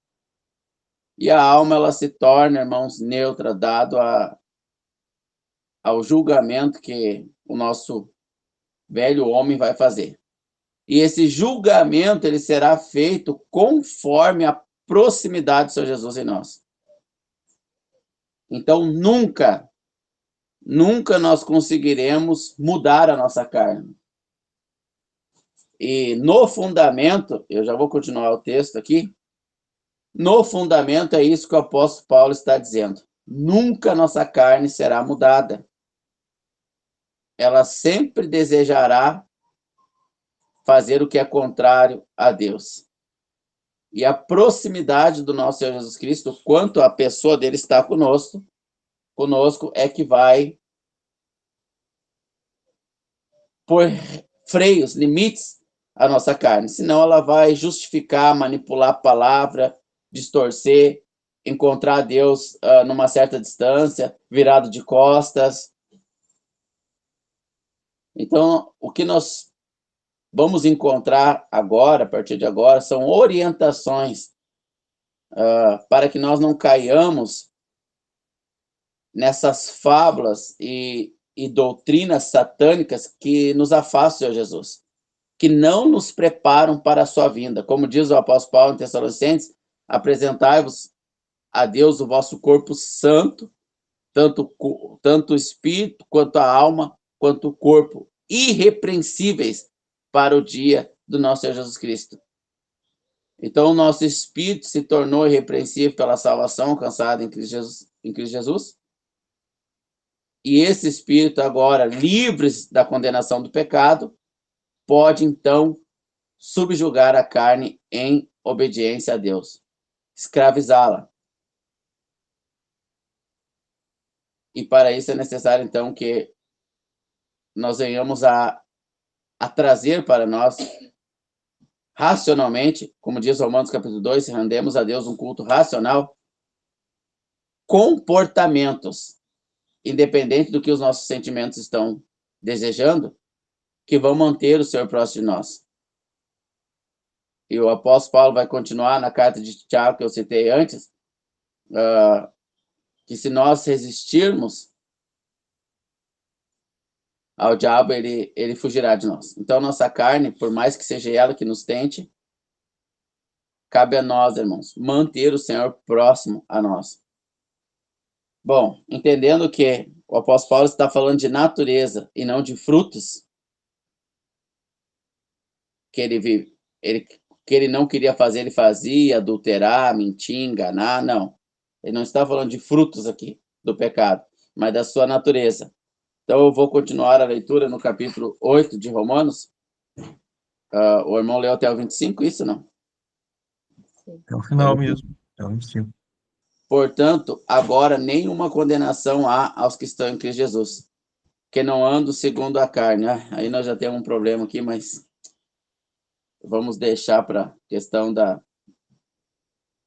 e a alma, ela se torna, irmãos, neutra, dado ao julgamento que o nosso velho homem vai fazer. E esse julgamento, ele será feito conforme a proximidade do Senhor Jesus em nós. Então, nunca nós conseguiremos mudar a nossa carne. E no fundamento, eu já vou continuar o texto aqui, no fundamento é isso que o apóstolo Paulo está dizendo. Nunca nossa carne será mudada. Ela sempre desejará fazer o que é contrário a Deus. E a proximidade do nosso Senhor Jesus Cristo, quanto a pessoa dele está conosco é que vai pôr freios, limites à nossa carne. Senão ela vai justificar, manipular a palavra, distorcer, encontrar Deus numa certa distância, virado de costas. Então, o que nós vamos encontrar agora, a partir de agora, são orientações para que nós não caiamos nessas fábulas e doutrinas satânicas que nos afastam de Jesus, que não nos preparam para a sua vinda. Como diz o apóstolo Paulo em Tessalonicenses, apresentai-vos a Deus o vosso corpo santo, tanto o espírito, quanto a alma, quanto o corpo, irrepreensíveis para o dia do nosso Senhor Jesus Cristo. Então, o nosso espírito se tornou irrepreensível pela salvação alcançada em Cristo Jesus. E esse espírito agora, livres da condenação do pecado, pode então subjugar a carne em obediência a Deus, escravizá-la. E para isso é necessário então que nós venhamos a trazer para nós racionalmente, como diz Romanos capítulo 2, rendemos a Deus um culto racional, comportamentos, independente do que os nossos sentimentos estão desejando, que vão manter o Senhor próximo de nós. E o apóstolo Paulo vai continuar na carta de Tiago, que eu citei antes, que se nós resistirmos ao diabo, ele fugirá de nós. Então, nossa carne, por mais que seja ela que nos tente, cabe a nós, irmãos, manter o Senhor próximo a nós. Bom, entendendo que o apóstolo Paulo está falando de natureza e não de frutos, que ele não queria fazer, ele fazia, adulterar, mentir, enganar, não. Ele não está falando de frutos aqui do pecado, mas da sua natureza. Então, eu vou continuar a leitura no capítulo 8 de Romanos. O irmão leu até o 25, isso não? É o final mesmo. É o 25. Portanto, agora nenhuma condenação há aos que estão em Cristo Jesus, que não andam segundo a carne. Aí nós já temos um problema aqui, mas vamos deixar para a questão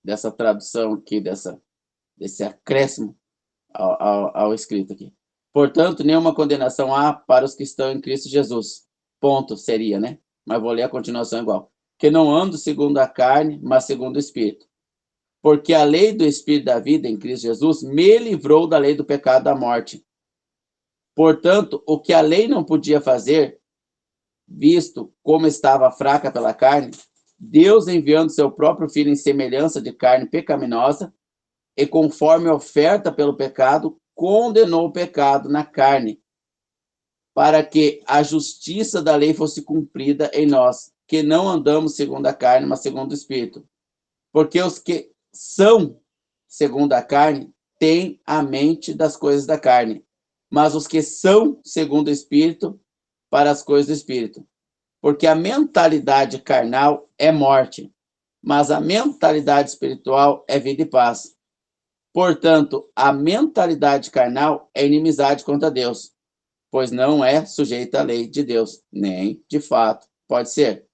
dessa tradução aqui, desse acréscimo ao escrito aqui. Portanto, nenhuma condenação há para os que estão em Cristo Jesus. Ponto, seria, né? Mas vou ler a continuação igual. Que não andam segundo a carne, mas segundo o Espírito. Porque a lei do Espírito da vida em Cristo Jesus me livrou da lei do pecado e da morte. Portanto, o que a lei não podia fazer, visto como estava fraca pela carne, Deus, enviando seu próprio Filho em semelhança de carne pecaminosa, e conforme a oferta pelo pecado, condenou o pecado na carne, para que a justiça da lei fosse cumprida em nós, que não andamos segundo a carne, mas segundo o Espírito. Porque os que são segundo a carne têm a mente das coisas da carne, mas os que são segundo o Espírito, para as coisas do Espírito. Porque a mentalidade carnal é morte, mas a mentalidade espiritual é vida e paz. Portanto, a mentalidade carnal é inimizade contra Deus, pois não é sujeita à lei de Deus, nem, de fato, pode ser.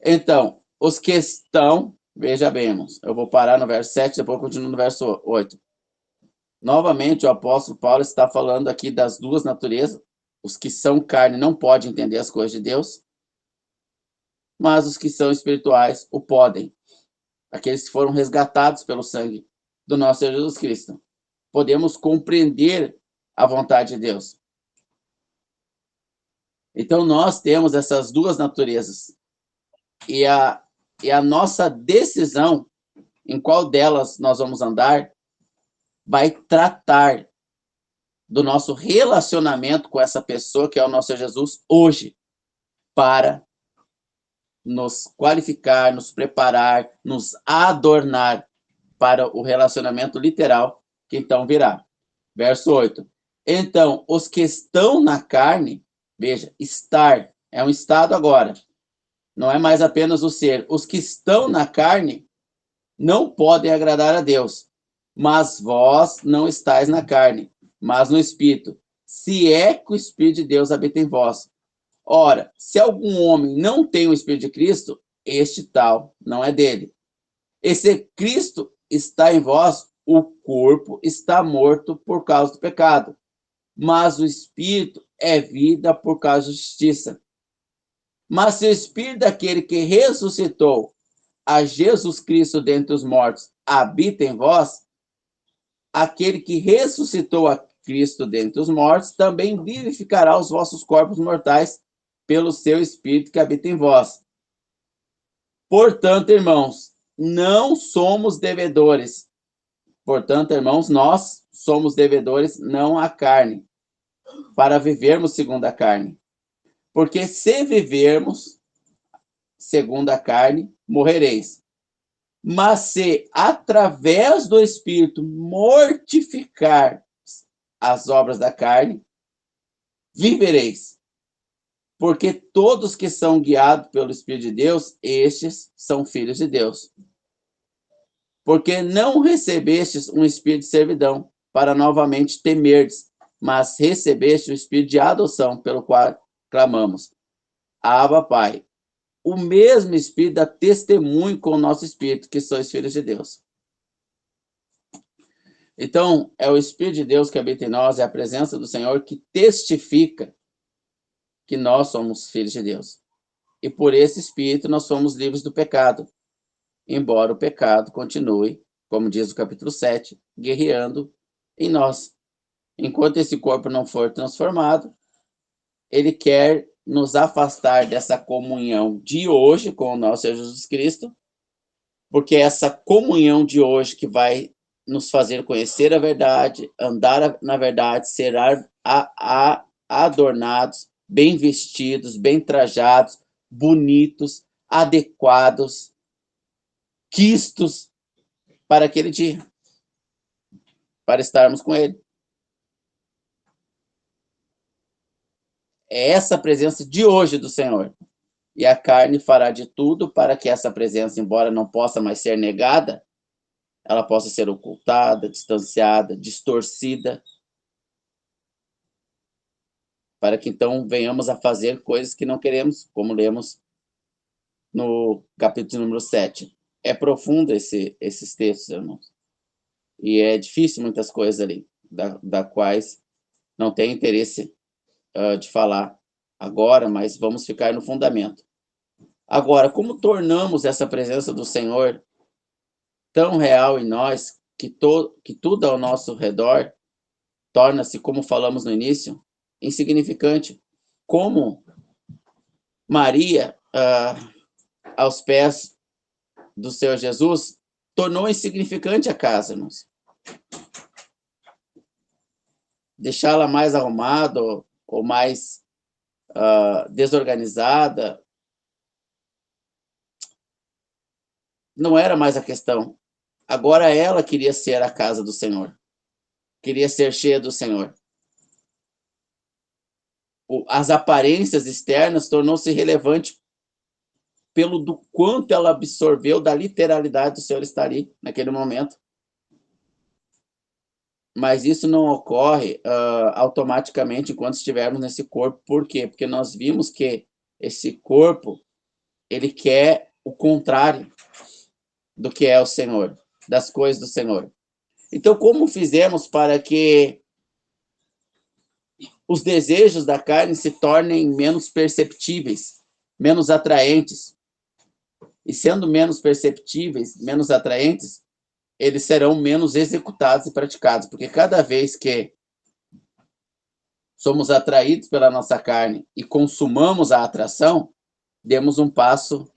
Então, os que estão, veja bem, irmãos, eu vou parar no verso 7, depois eu continuo no verso 8. Novamente, o apóstolo Paulo está falando aqui das duas naturezas. Os que são carne não podem entender as coisas de Deus, mas os que são espirituais o podem. Aqueles que foram resgatados pelo sangue do nosso Senhor Jesus Cristo. Podemos compreender a vontade de Deus. Então, nós temos essas duas naturezas. E a nossa decisão em qual delas nós vamos andar vai tratar do nosso relacionamento com essa pessoa que é o nosso Jesus hoje, para nos qualificar, nos preparar, nos adornar para o relacionamento literal que então virá. Verso 8. Então, os que estão na carne, veja, estar é um estado agora, não é mais apenas o ser. Os que estão na carne não podem agradar a Deus, mas vós não estáis na carne, mas no Espírito, se é que o Espírito de Deus habita em vós. Ora, se algum homem não tem o Espírito de Cristo, este tal não é dele. E se Cristo está em vós, o corpo está morto por causa do pecado, mas o Espírito é vida por causa da justiça. Mas se o Espírito daquele que ressuscitou a Jesus Cristo dentre os mortos habita em vós, aquele que ressuscitou a Cristo dentre os mortos também vivificará os vossos corpos mortais pelo seu Espírito que habita em vós. Portanto, irmãos, não somos devedores. Portanto, irmãos, nós somos devedores não à carne, para vivermos segundo a carne. Porque se vivermos segundo a carne, morrereis. Mas se, através do Espírito, mortificar as obras da carne, vivereis. Porque todos que são guiados pelo Espírito de Deus, estes são filhos de Deus. Porque não recebestes um espírito de servidão, para novamente temerdes, mas recebeste o espírito de adoção, pelo qual clamamos: Abba, Pai. O mesmo Espírito dá testemunho com o nosso espírito, que sois filhos de Deus. Então, é o Espírito de Deus que habita em nós, é a presença do Senhor que testifica que nós somos filhos de Deus. E por esse Espírito nós somos livres do pecado, embora o pecado continue, como diz o capítulo 7, guerreando em nós. Enquanto esse corpo não for transformado, ele quer nos afastar dessa comunhão de hoje com o nosso Senhor Jesus Cristo porque é essa comunhão de hoje que vai nos fazer conhecer a verdade, andar na verdade, ser adornados, bem vestidos, bem trajados, bonitos, adequados, quistos para aquele dia, para estarmos com ele. É essa presença de hoje do Senhor. E a carne fará de tudo para que essa presença, embora não possa mais ser negada, ela possa ser ocultada, distanciada, distorcida, para que então venhamos a fazer coisas que não queremos, como lemos no capítulo número 7. É profundo esses textos, irmãos. E é difícil muitas coisas ali, da quais não tem interesse de falar agora, mas vamos ficar no fundamento. Agora, como tornamos essa presença do Senhor tão real em nós, que tudo ao nosso redor torna-se, como falamos no início, insignificante? Como Maria, aos pés do Senhor Jesus, tornou insignificante a casa, irmãos. Deixá-la mais arrumada ou mais desorganizada não era mais a questão. Agora ela queria ser a casa do Senhor. Queria ser cheia do Senhor. As aparências externas tornou-se relevante pelo do quanto ela absorveu da literalidade do Senhor estar ali, naquele momento. Mas isso não ocorre automaticamente enquanto estivermos nesse corpo. Por quê? Porque nós vimos que esse corpo, ele quer o contrário do que é o Senhor, das coisas do Senhor. Então, como fizemos para que os desejos da carne se tornem menos perceptíveis, menos atraentes? E sendo menos perceptíveis, menos atraentes, eles serão menos executados e praticados, porque cada vez que somos atraídos pela nossa carne e consumamos a atração, demos um passo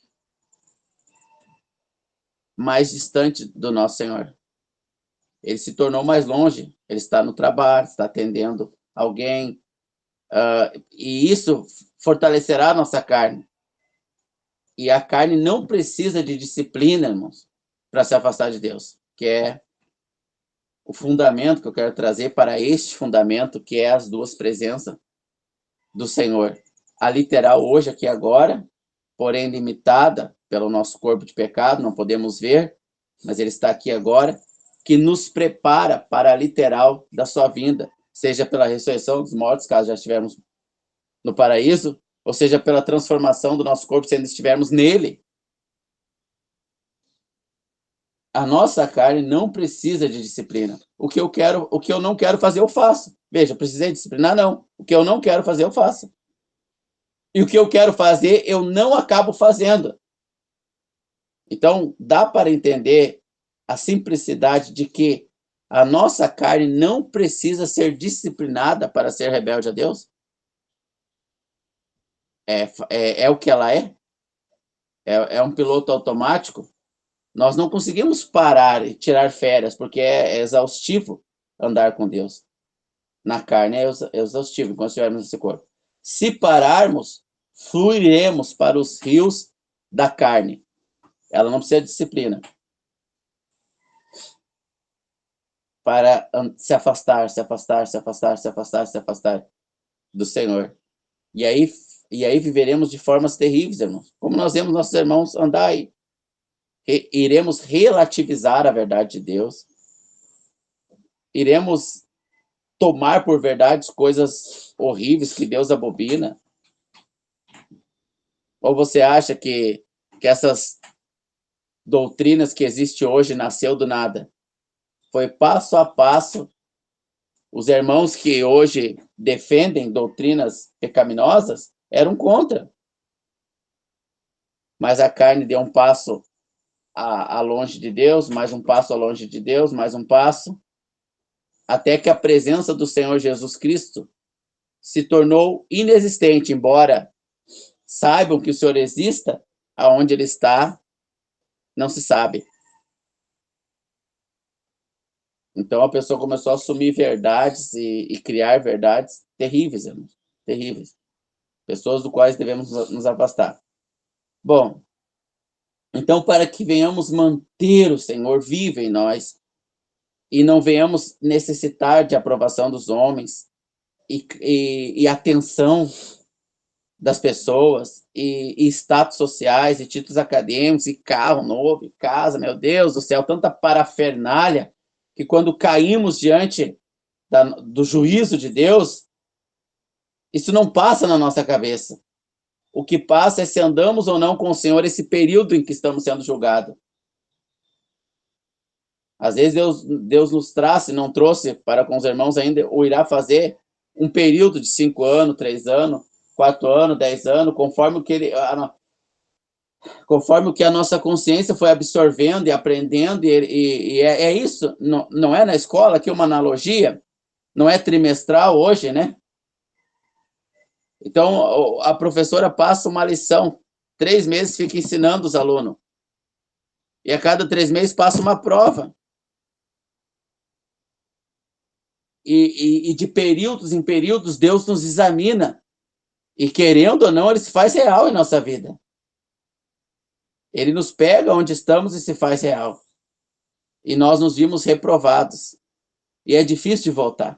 mais distante do nosso Senhor. Ele se tornou mais longe, ele está no trabalho, está atendendo alguém, e isso fortalecerá a nossa carne. E a carne não precisa de disciplina, irmãos, para se afastar de Deus, que é o fundamento que eu quero trazer para este fundamento, que é as duas presenças do Senhor. A literal hoje, aqui agora, porém limitada pelo nosso corpo de pecado, não podemos ver, mas ele está aqui agora, que nos prepara para a literal da sua vinda, seja pela ressurreição dos mortos, caso já estivermos no paraíso, ou seja pela transformação do nosso corpo, se ainda estivermos nele. A nossa carne não precisa de disciplina. O que eu não quero fazer, eu faço. Veja, precisei disciplinar? Não. O que eu não quero fazer, eu faço. E o que eu quero fazer, eu não acabo fazendo. Então, dá para entender a simplicidade de que a nossa carne não precisa ser disciplinada para ser rebelde a Deus? É o que ela é? É um piloto automático? Nós não conseguimos parar e tirar férias, porque é exaustivo andar com Deus. Na carne é exaustivo, enquanto estivermos nesse corpo. Se pararmos, fluiremos para os rios da carne. Ela não precisa de disciplina para se afastar, se afastar, se afastar, se afastar, se afastar do Senhor. E aí viveremos de formas terríveis, irmãos. Como nós vemos nossos irmãos andar aí. Iremos relativizar a verdade de Deus. Iremos tomar por verdades coisas horríveis que Deus abomina. Ou você acha que essas doutrinas que existem hoje nasceu do nada? Foi passo a passo. Os irmãos que hoje defendem doutrinas pecaminosas eram contra. Mas a carne deu um passo a longe de Deus, mais um passo a longe de Deus, mais um passo, até que a presença do Senhor Jesus Cristo se tornou inexistente, embora saibam que o Senhor exista, aonde ele está, Não se sabe. Então a pessoa começou a assumir verdades e criar verdades terríveis, irmãos, terríveis. Pessoas do quais devemos nos afastar. Bom, então para que venhamos manter o Senhor vivo em nós e não venhamos necessitar de aprovação dos homens e atenção das pessoas e status sociais e títulos acadêmicos e carro novo, e casa, meu Deus do céu, tanta parafernália que quando caímos diante do juízo de Deus, isso não passa na nossa cabeça. O que passa é se andamos ou não com o Senhor esse período em que estamos sendo julgados. Às vezes Deus nos traz, e não trouxe para com os irmãos ainda, ou irá fazer um período de 5 anos, 3 anos, 4 anos, 10 anos, conforme o que a nossa consciência foi absorvendo e aprendendo, e é isso, não é na escola, aqui uma analogia, não é trimestral hoje, né? Então, a professora passa uma lição, 3 meses fica ensinando os alunos, e a cada 3 meses passa uma prova. E de períodos em períodos, Deus nos examina, e querendo ou não, ele se faz real em nossa vida. Ele nos pega onde estamos e se faz real. E nós nos vimos reprovados. E é difícil de voltar.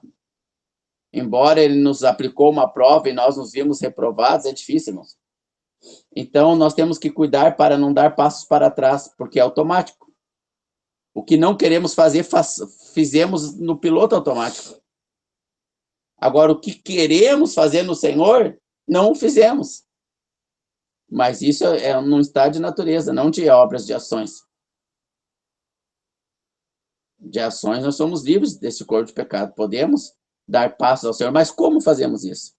Embora ele nos aplicou uma prova e nós nos vimos reprovados, é difícil, irmãos. Então, nós temos que cuidar para não dar passos para trás, porque é automático. O que não queremos fazer, fizemos no piloto automático. Agora, o que queremos fazer no Senhor, não o fizemos. Mas isso é num estado de natureza, não de obras, de ações. De ações, nós somos livres desse corpo de pecado. Podemos dar passos ao Senhor, mas como fazemos isso?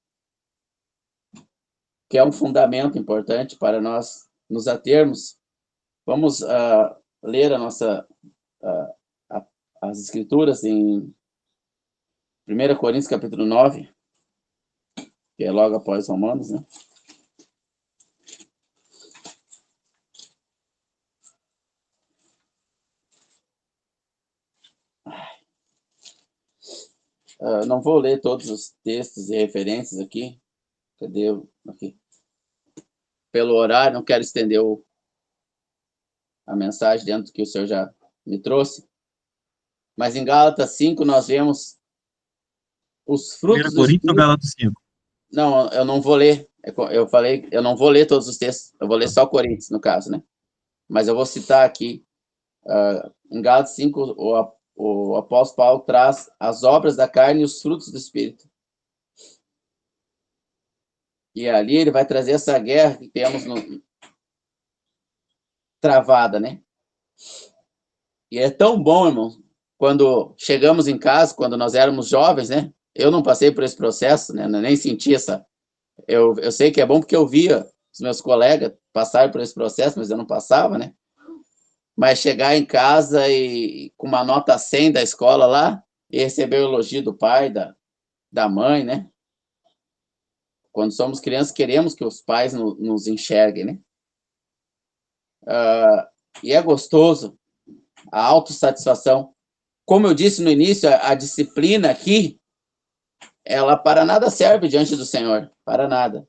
Que é um fundamento importante para nós nos atermos. Vamos ler as Escrituras em 1 Coríntios, capítulo 9, que é logo após Romanos, né? Não vou ler todos os textos e referências aqui. Cadê? Aqui. Pelo horário, não quero estender a mensagem dentro do que o senhor já me trouxe. Mas em Gálatas 5, nós vemos os frutos 1 do Coríntios ou Espírito. Gálatas 5? Não, eu não vou ler. Eu falei, eu não vou ler todos os textos. Eu vou ler só Coríntios, no caso, né? Mas eu vou citar aqui. Em Gálatas 5, o apóstolo Paulo traz as obras da carne e os frutos do Espírito. E ali ele vai trazer essa guerra que temos travada, né? E é tão bom, irmão, quando chegamos em casa, quando nós éramos jovens, né? Eu não passei por esse processo, né? Nem senti essa. Eu sei que é bom porque eu via os meus colegas passarem por esse processo, mas eu não passava, né? Mas chegar em casa e com uma nota 100 da escola lá e receber o elogio do pai, da mãe, né? Quando somos crianças, queremos que os pais nos enxerguem, né? E é gostoso a autossatisfação. Como eu disse no início, a disciplina aqui, ela para nada serve diante do Senhor, para nada.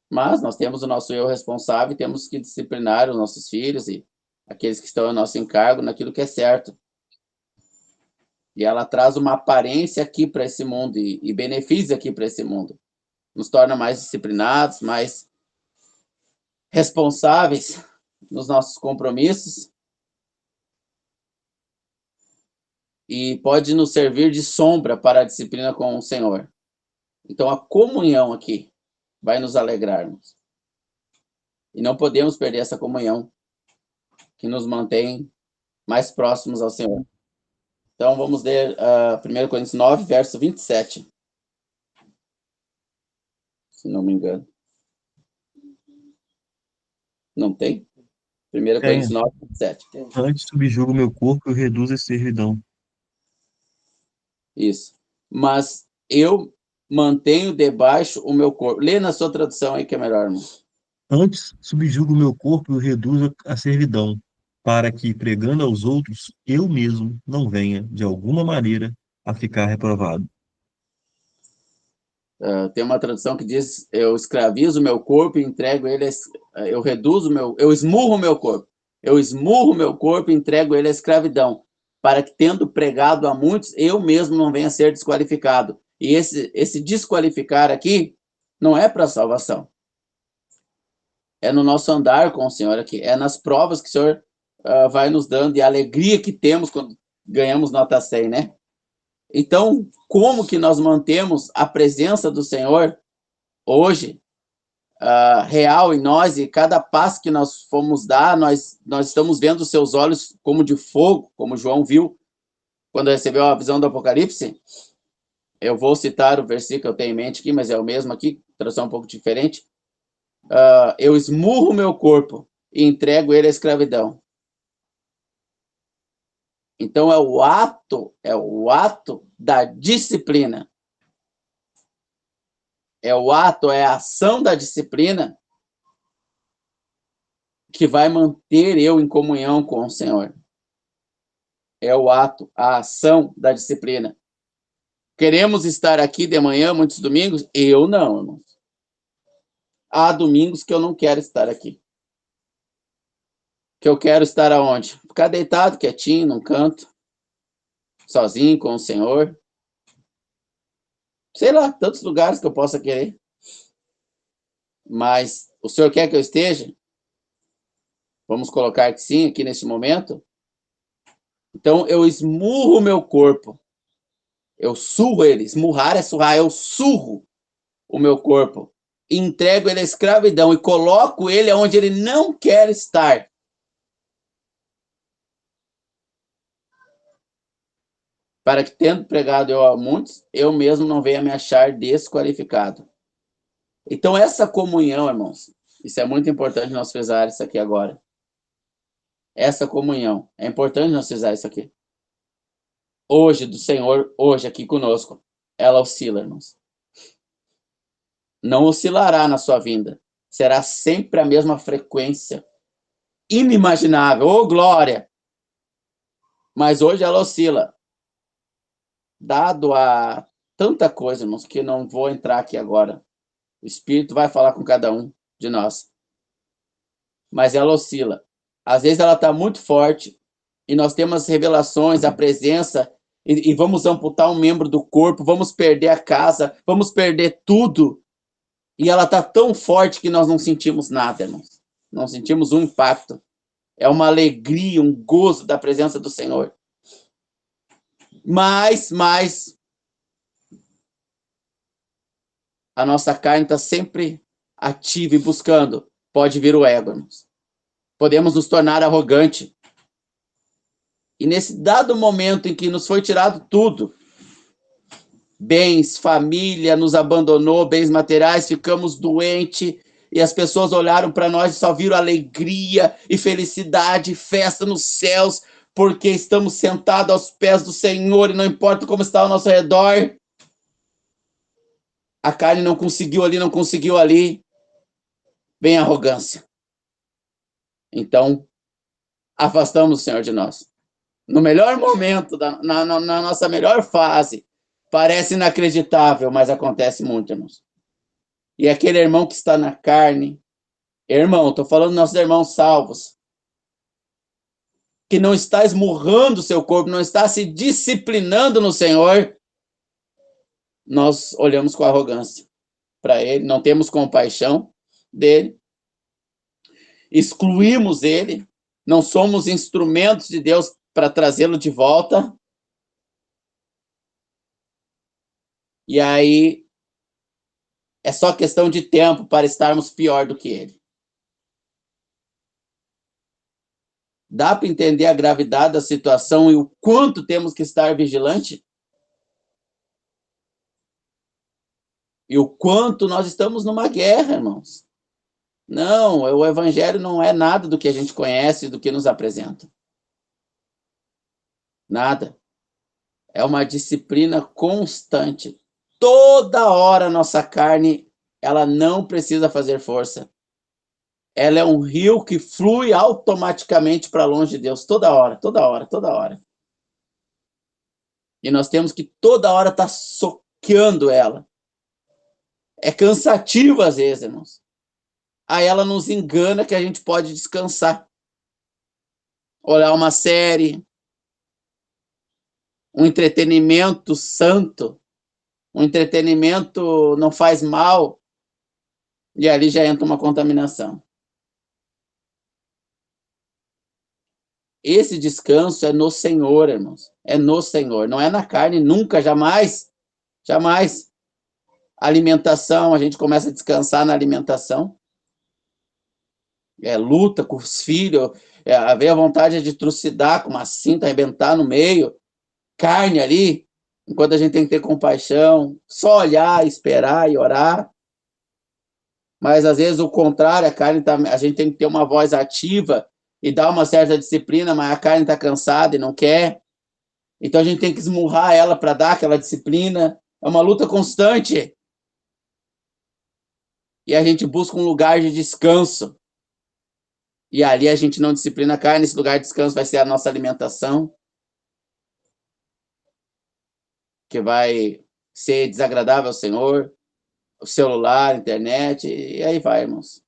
Mas nós temos o nosso eu responsável e temos que disciplinar os nossos filhos e aqueles que estão ao nosso encargo naquilo que é certo. E ela traz uma aparência aqui para esse mundo e benefícios aqui para esse mundo. Nos torna mais disciplinados, mais responsáveis nos nossos compromissos e pode nos servir de sombra para a disciplina com o Senhor. Então, a comunhão aqui vai nos alegrarmos. E não podemos perder essa comunhão que nos mantém mais próximos ao Senhor. Então, vamos ler 1 Coríntios 9, verso 27. Se não me engano. Não tem? 1 Coríntios 9, 27. Antes subjugo meu corpo e o reduzo à servidão. Isso. Mas eu mantenho debaixo o meu corpo. Lê na sua tradução aí que é melhor, irmão. Antes, subjugo o meu corpo e o reduzo à servidão, para que, pregando aos outros, eu mesmo não venha, de alguma maneira, a ficar reprovado. Tem uma tradução que diz: eu escravizo o meu corpo e entrego ele, eu reduzo meu, eu esmurro o meu corpo. Eu esmurro o meu corpo e entrego ele à escravidão, para que, tendo pregado a muitos, eu mesmo não venha a ser desqualificado. E esse desqualificar aqui não é para salvação. É no nosso andar com o Senhor aqui, é nas provas que o Senhor vai nos dando e a alegria que temos quando ganhamos nota 100, né? Então, como que nós mantemos a presença do Senhor hoje real em nós, e cada passo que nós fomos dar, nós estamos vendo os seus olhos como de fogo, como João viu quando recebeu a visão do Apocalipse? Eu vou citar o versículo que eu tenho em mente aqui, mas é o mesmo aqui, tradução um pouco diferente. Eu esmurro o meu corpo e entrego ele à escravidão. Então é o ato da disciplina. É o ato, é a ação da disciplina que vai manter eu em comunhão com o Senhor. É o ato, a ação da disciplina. Queremos estar aqui de manhã, muitos domingos? Eu não, irmãos. Há domingos que eu não quero estar aqui. Que eu quero estar aonde? Ficar deitado, quietinho, num canto, sozinho com o Senhor. Sei lá, tantos lugares que eu possa querer. Mas o Senhor quer que eu esteja? Vamos colocar que sim, aqui nesse momento. Então eu esmurro o meu corpo. Eu surro ele. Esmurrar é surrar. Eu surro o meu corpo. Entrego ele à escravidão e coloco ele onde ele não quer estar. Para que, tendo pregado eu a muitos, eu mesmo não venha me achar desqualificado. Então, essa comunhão, irmãos, isso é muito importante nós frisar isso aqui agora. Essa comunhão, é importante nós frisar isso aqui. Hoje, do Senhor, hoje aqui conosco, ela oscila, irmãos. Não oscilará na sua vinda. Será sempre a mesma frequência. Inimaginável. Ô, glória! Mas hoje ela oscila. Dado a tanta coisa, irmãos, que não vou entrar aqui agora. O Espírito vai falar com cada um de nós. Mas ela oscila. Às vezes ela está muito forte e nós temos revelações, a presença, e vamos amputar um membro do corpo, vamos perder a casa, vamos perder tudo. E ela está tão forte que nós não sentimos nada, irmãos. Não sentimos um impacto. É uma alegria, um gozo da presença do Senhor. Mas a nossa carne está sempre ativa e buscando. Pode vir o ego, irmãos. Podemos nos tornar arrogante. E nesse dado momento em que nos foi tirado tudo, bens, família nos abandonou, bens materiais, ficamos doentes, e as pessoas olharam para nós e só viram alegria e felicidade, festa nos céus, porque estamos sentados aos pés do Senhor e não importa como está ao nosso redor. A carne não conseguiu ali, não conseguiu ali. Vem a arrogância. Então, afastamos o Senhor de nós. No melhor momento, na nossa melhor fase, parece inacreditável, mas acontece muito, irmãos. E aquele irmão que está na carne, irmão, estou falando dos nossos irmãos salvos, que não está esmurrando o seu corpo, não está se disciplinando no Senhor, nós olhamos com arrogância para ele, não temos compaixão dele, excluímos ele, não somos instrumentos de Deus para trazê-lo de volta. E aí é só questão de tempo para estarmos pior do que ele. Dá para entender a gravidade da situação e o quanto temos que estar vigilante? E o quanto nós estamos numa guerra, irmãos. Não, o evangelho não é nada do que a gente conhece, do que nos apresenta. Nada. É uma disciplina constante. Toda hora nossa carne, ela não precisa fazer força. ela é um rio que flui automaticamente para longe de Deus, toda hora, toda hora, toda hora. E nós temos que toda hora estar soqueando ela. É cansativo às vezes, irmãos. Aí ela nos engana que a gente pode descansar. Olhar uma série, um entretenimento santo, um entretenimento não faz mal, e ali já entra uma contaminação. Esse descanso é no Senhor, irmãos. É no Senhor, não é na carne, nunca, jamais. Jamais. Alimentação, a gente começa a descansar na alimentação. Luta com os filhos, haver a vontade de trucidar com uma cinta, arrebentar no meio, carne ali, enquanto a gente tem que ter compaixão, só olhar, esperar e orar. Mas às vezes o contrário, a carne a gente tem que ter uma voz ativa e dar uma certa disciplina, mas a carne está cansada e não quer. Então a gente tem que esmurrar ela para dar aquela disciplina. É uma luta constante. E a gente busca um lugar de descanso. E ali a gente não disciplina a carne, esse lugar de descanso vai ser a nossa alimentação, que vai ser desagradável ao Senhor, o celular, a internet, e aí vai, irmãos.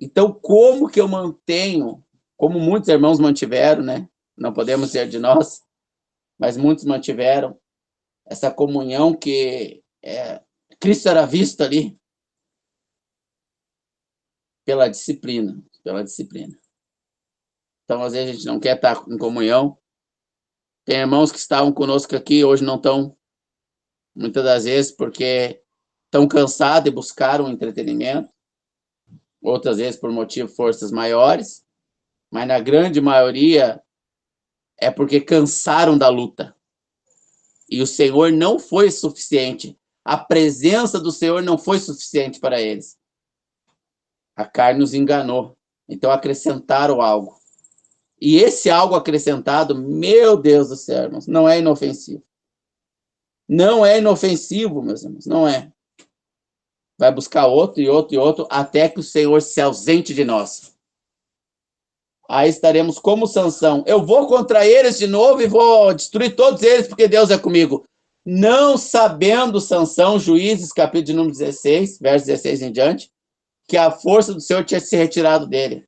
Então, como que eu mantenho, como muitos irmãos mantiveram, né? Não podemos ser de nós, mas muitos mantiveram essa comunhão que Cristo era visto ali pela disciplina, pela disciplina. Então, às vezes a gente não quer estar em comunhão. Tem irmãos que estavam conosco aqui, hoje não estão, muitas das vezes, porque estão cansados e buscaram entretenimento, outras vezes por motivo forças maiores, mas na grande maioria é porque cansaram da luta. E o Senhor não foi suficiente. A presença do Senhor não foi suficiente para eles. A carne os enganou. Então acrescentaram algo. E esse algo acrescentado, meu Deus do céu, irmãos, não é inofensivo. Não é inofensivo, meus irmãos, não é. Vai buscar outro e outro e outro, até que o Senhor se ausente de nós. Aí estaremos como Sansão. Eu vou contra eles de novo e vou destruir todos eles, porque Deus é comigo. Não sabendo Sansão, Juízes, capítulo de número 16, verso 16 em diante, que a força do Senhor tinha se retirado dele.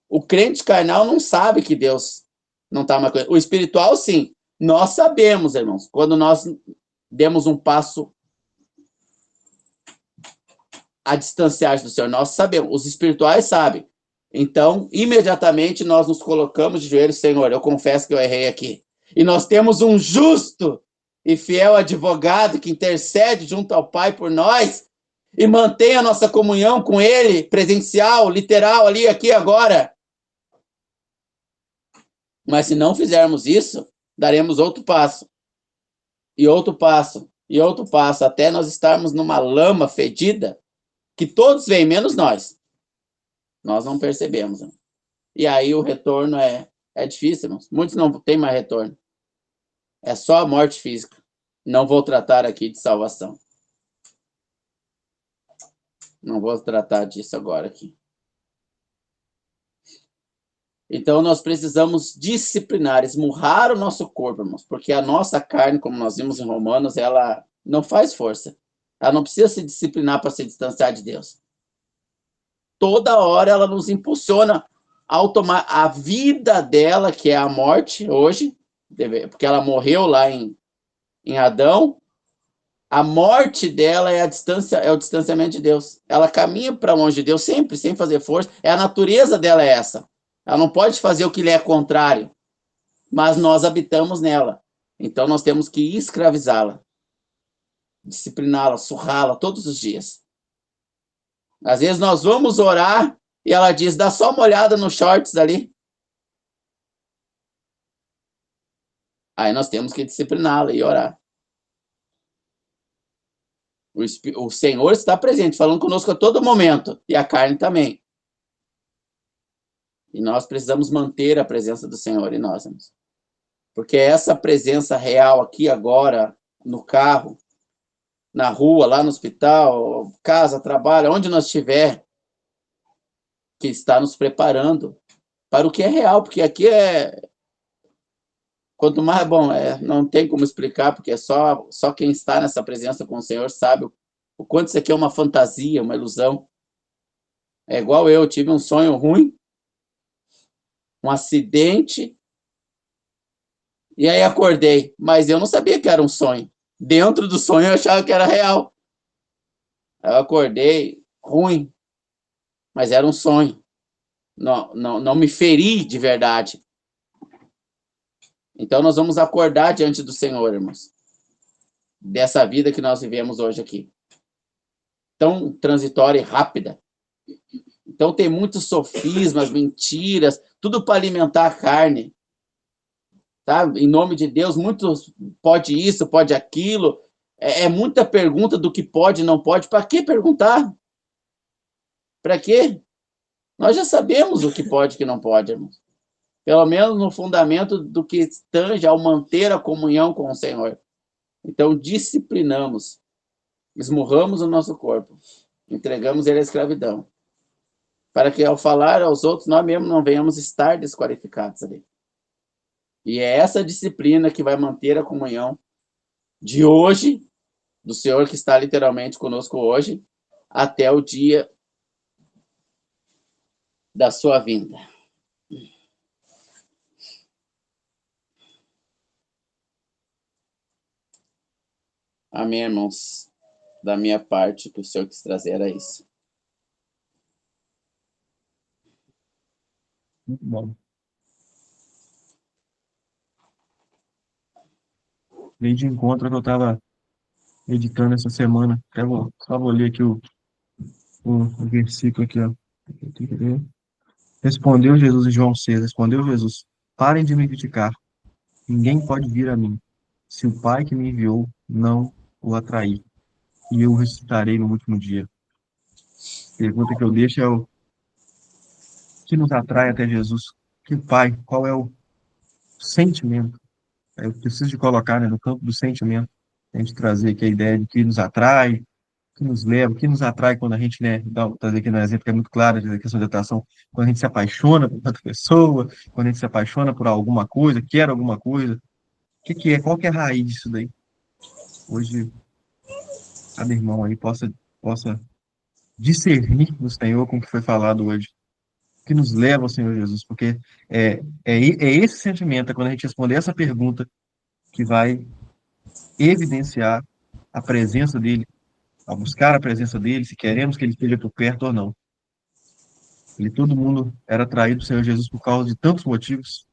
O crente carnal não sabe que Deus não está mais com ele. O espiritual, sim. Nós sabemos, irmãos, quando nós demos um passo a distanciar do Senhor, nós sabemos. Os espirituais sabem. Então, imediatamente nós nos colocamos de joelhos, Senhor, eu confesso que eu errei aqui. E nós temos um justo e fiel advogado que intercede junto ao Pai por nós e mantém a nossa comunhão com Ele, presencial, literal, ali, aqui, agora. Mas se não fizermos isso, daremos outro passo, e outro passo, e outro passo, até nós estarmos numa lama fedida, que todos veem, menos nós. Nós não percebemos. Né? E aí o retorno é difícil, irmãos. Muitos não têm mais retorno. É só a morte física. Não vou tratar aqui de salvação. Não vou tratar disso agora aqui. Então, nós precisamos disciplinar, esmurrar o nosso corpo, irmãos, porque a nossa carne, como nós vimos em Romanos, ela não faz força. Ela não precisa se disciplinar para se distanciar de Deus. Toda hora ela nos impulsiona ao tomar a vida dela, que é a morte hoje, porque ela morreu lá em Adão. A morte dela é o distanciamento de Deus. Ela caminha para longe de Deus sempre, sem fazer força. A natureza dela é essa. Ela não pode fazer o que lhe é contrário, mas nós habitamos nela. Então nós temos que escravizá-la, discipliná-la, surrá-la todos os dias. Às vezes nós vamos orar e ela diz, dá só uma olhada nos shorts ali. Aí nós temos que discipliná-la e orar. O Senhor está presente, falando conosco a todo momento, e a carne também. E nós precisamos manter a presença do Senhor em nós. Porque essa presença real aqui agora, no carro, na rua, lá no hospital, casa, trabalho, onde nós estiver, que está nos preparando para o que é real, porque aqui quanto mais, bom, não tem como explicar, porque só quem está nessa presença com o Senhor sabe o quanto isso aqui é uma fantasia, uma ilusão. É igual eu tive um sonho ruim, um acidente, e aí acordei, mas eu não sabia que era um sonho. Dentro do sonho eu achava que era real. Eu acordei ruim, mas era um sonho. Não me feri de verdade. Então nós vamos acordar diante do Senhor, irmãos, dessa vida que nós vivemos hoje aqui. Tão transitória e rápida. Então tem muitos sofismas, mentiras, tudo para alimentar a carne. Tá? Em nome de Deus, muitos pode isso, pode aquilo. É muita pergunta do que pode e não pode. Para que perguntar? Para quê? Nós já sabemos o que pode e o que não pode, irmãos. Pelo menos no fundamento do que tange ao manter a comunhão com o Senhor. Então, disciplinamos, esmurramos o nosso corpo, entregamos ele à escravidão, para que ao falar aos outros, nós mesmos não venhamos estar desqualificados ali. E é essa disciplina que vai manter a comunhão de hoje, do Senhor que está literalmente conosco hoje, até o dia da sua vinda. Amém, irmãos. Da minha parte, que o Senhor quis trazer era isso. Muito bom. Veio de encontro que eu estava editando essa semana. Só vou ler aqui o versículo aqui, ó. Respondeu Jesus em João 6, respondeu Jesus, parem de me criticar. Ninguém pode vir a mim, se o Pai que me enviou não o atrair, e eu o ressuscitarei no último dia. A pergunta que eu deixo é o que nos atrai até Jesus? Que o Pai, qual é o sentimento? Eu preciso de colocar, né, no campo do sentimento, a gente trazer aqui a ideia de que nos atrai, que nos leva, que nos atrai quando a gente, né, trazer aqui no exemplo que é muito claro, a questão de atração, quando a gente se apaixona por outra pessoa, quando a gente se apaixona por alguma coisa, quer alguma coisa, o que é, qual que é a raiz disso daí? Hoje, cada irmão aí possa discernir no Senhor, como que foi falado hoje, que nos leva ao Senhor Jesus, porque é esse sentimento, é quando a gente responder essa pergunta, que vai evidenciar a presença dele, a buscar a presença dele, se queremos que ele esteja por perto ou não. Todo mundo era atraído do Senhor Jesus por causa de tantos motivos.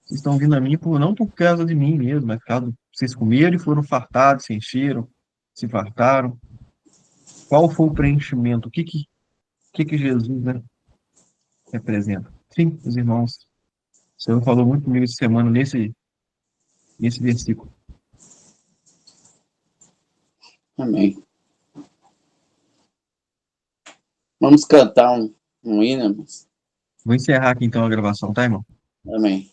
Vocês estão vindo a mim não por causa de mim mesmo, mas por causa vocês comeram e foram fartados, se encheram, se fartaram. Qual foi o preenchimento? O que Jesus, né, representa? Sim, os irmãos. O Senhor falou muito comigo essa semana nesse versículo. Amém. Vamos cantar um hino, irmãos. Vou encerrar aqui então a gravação, tá, irmão? Amém.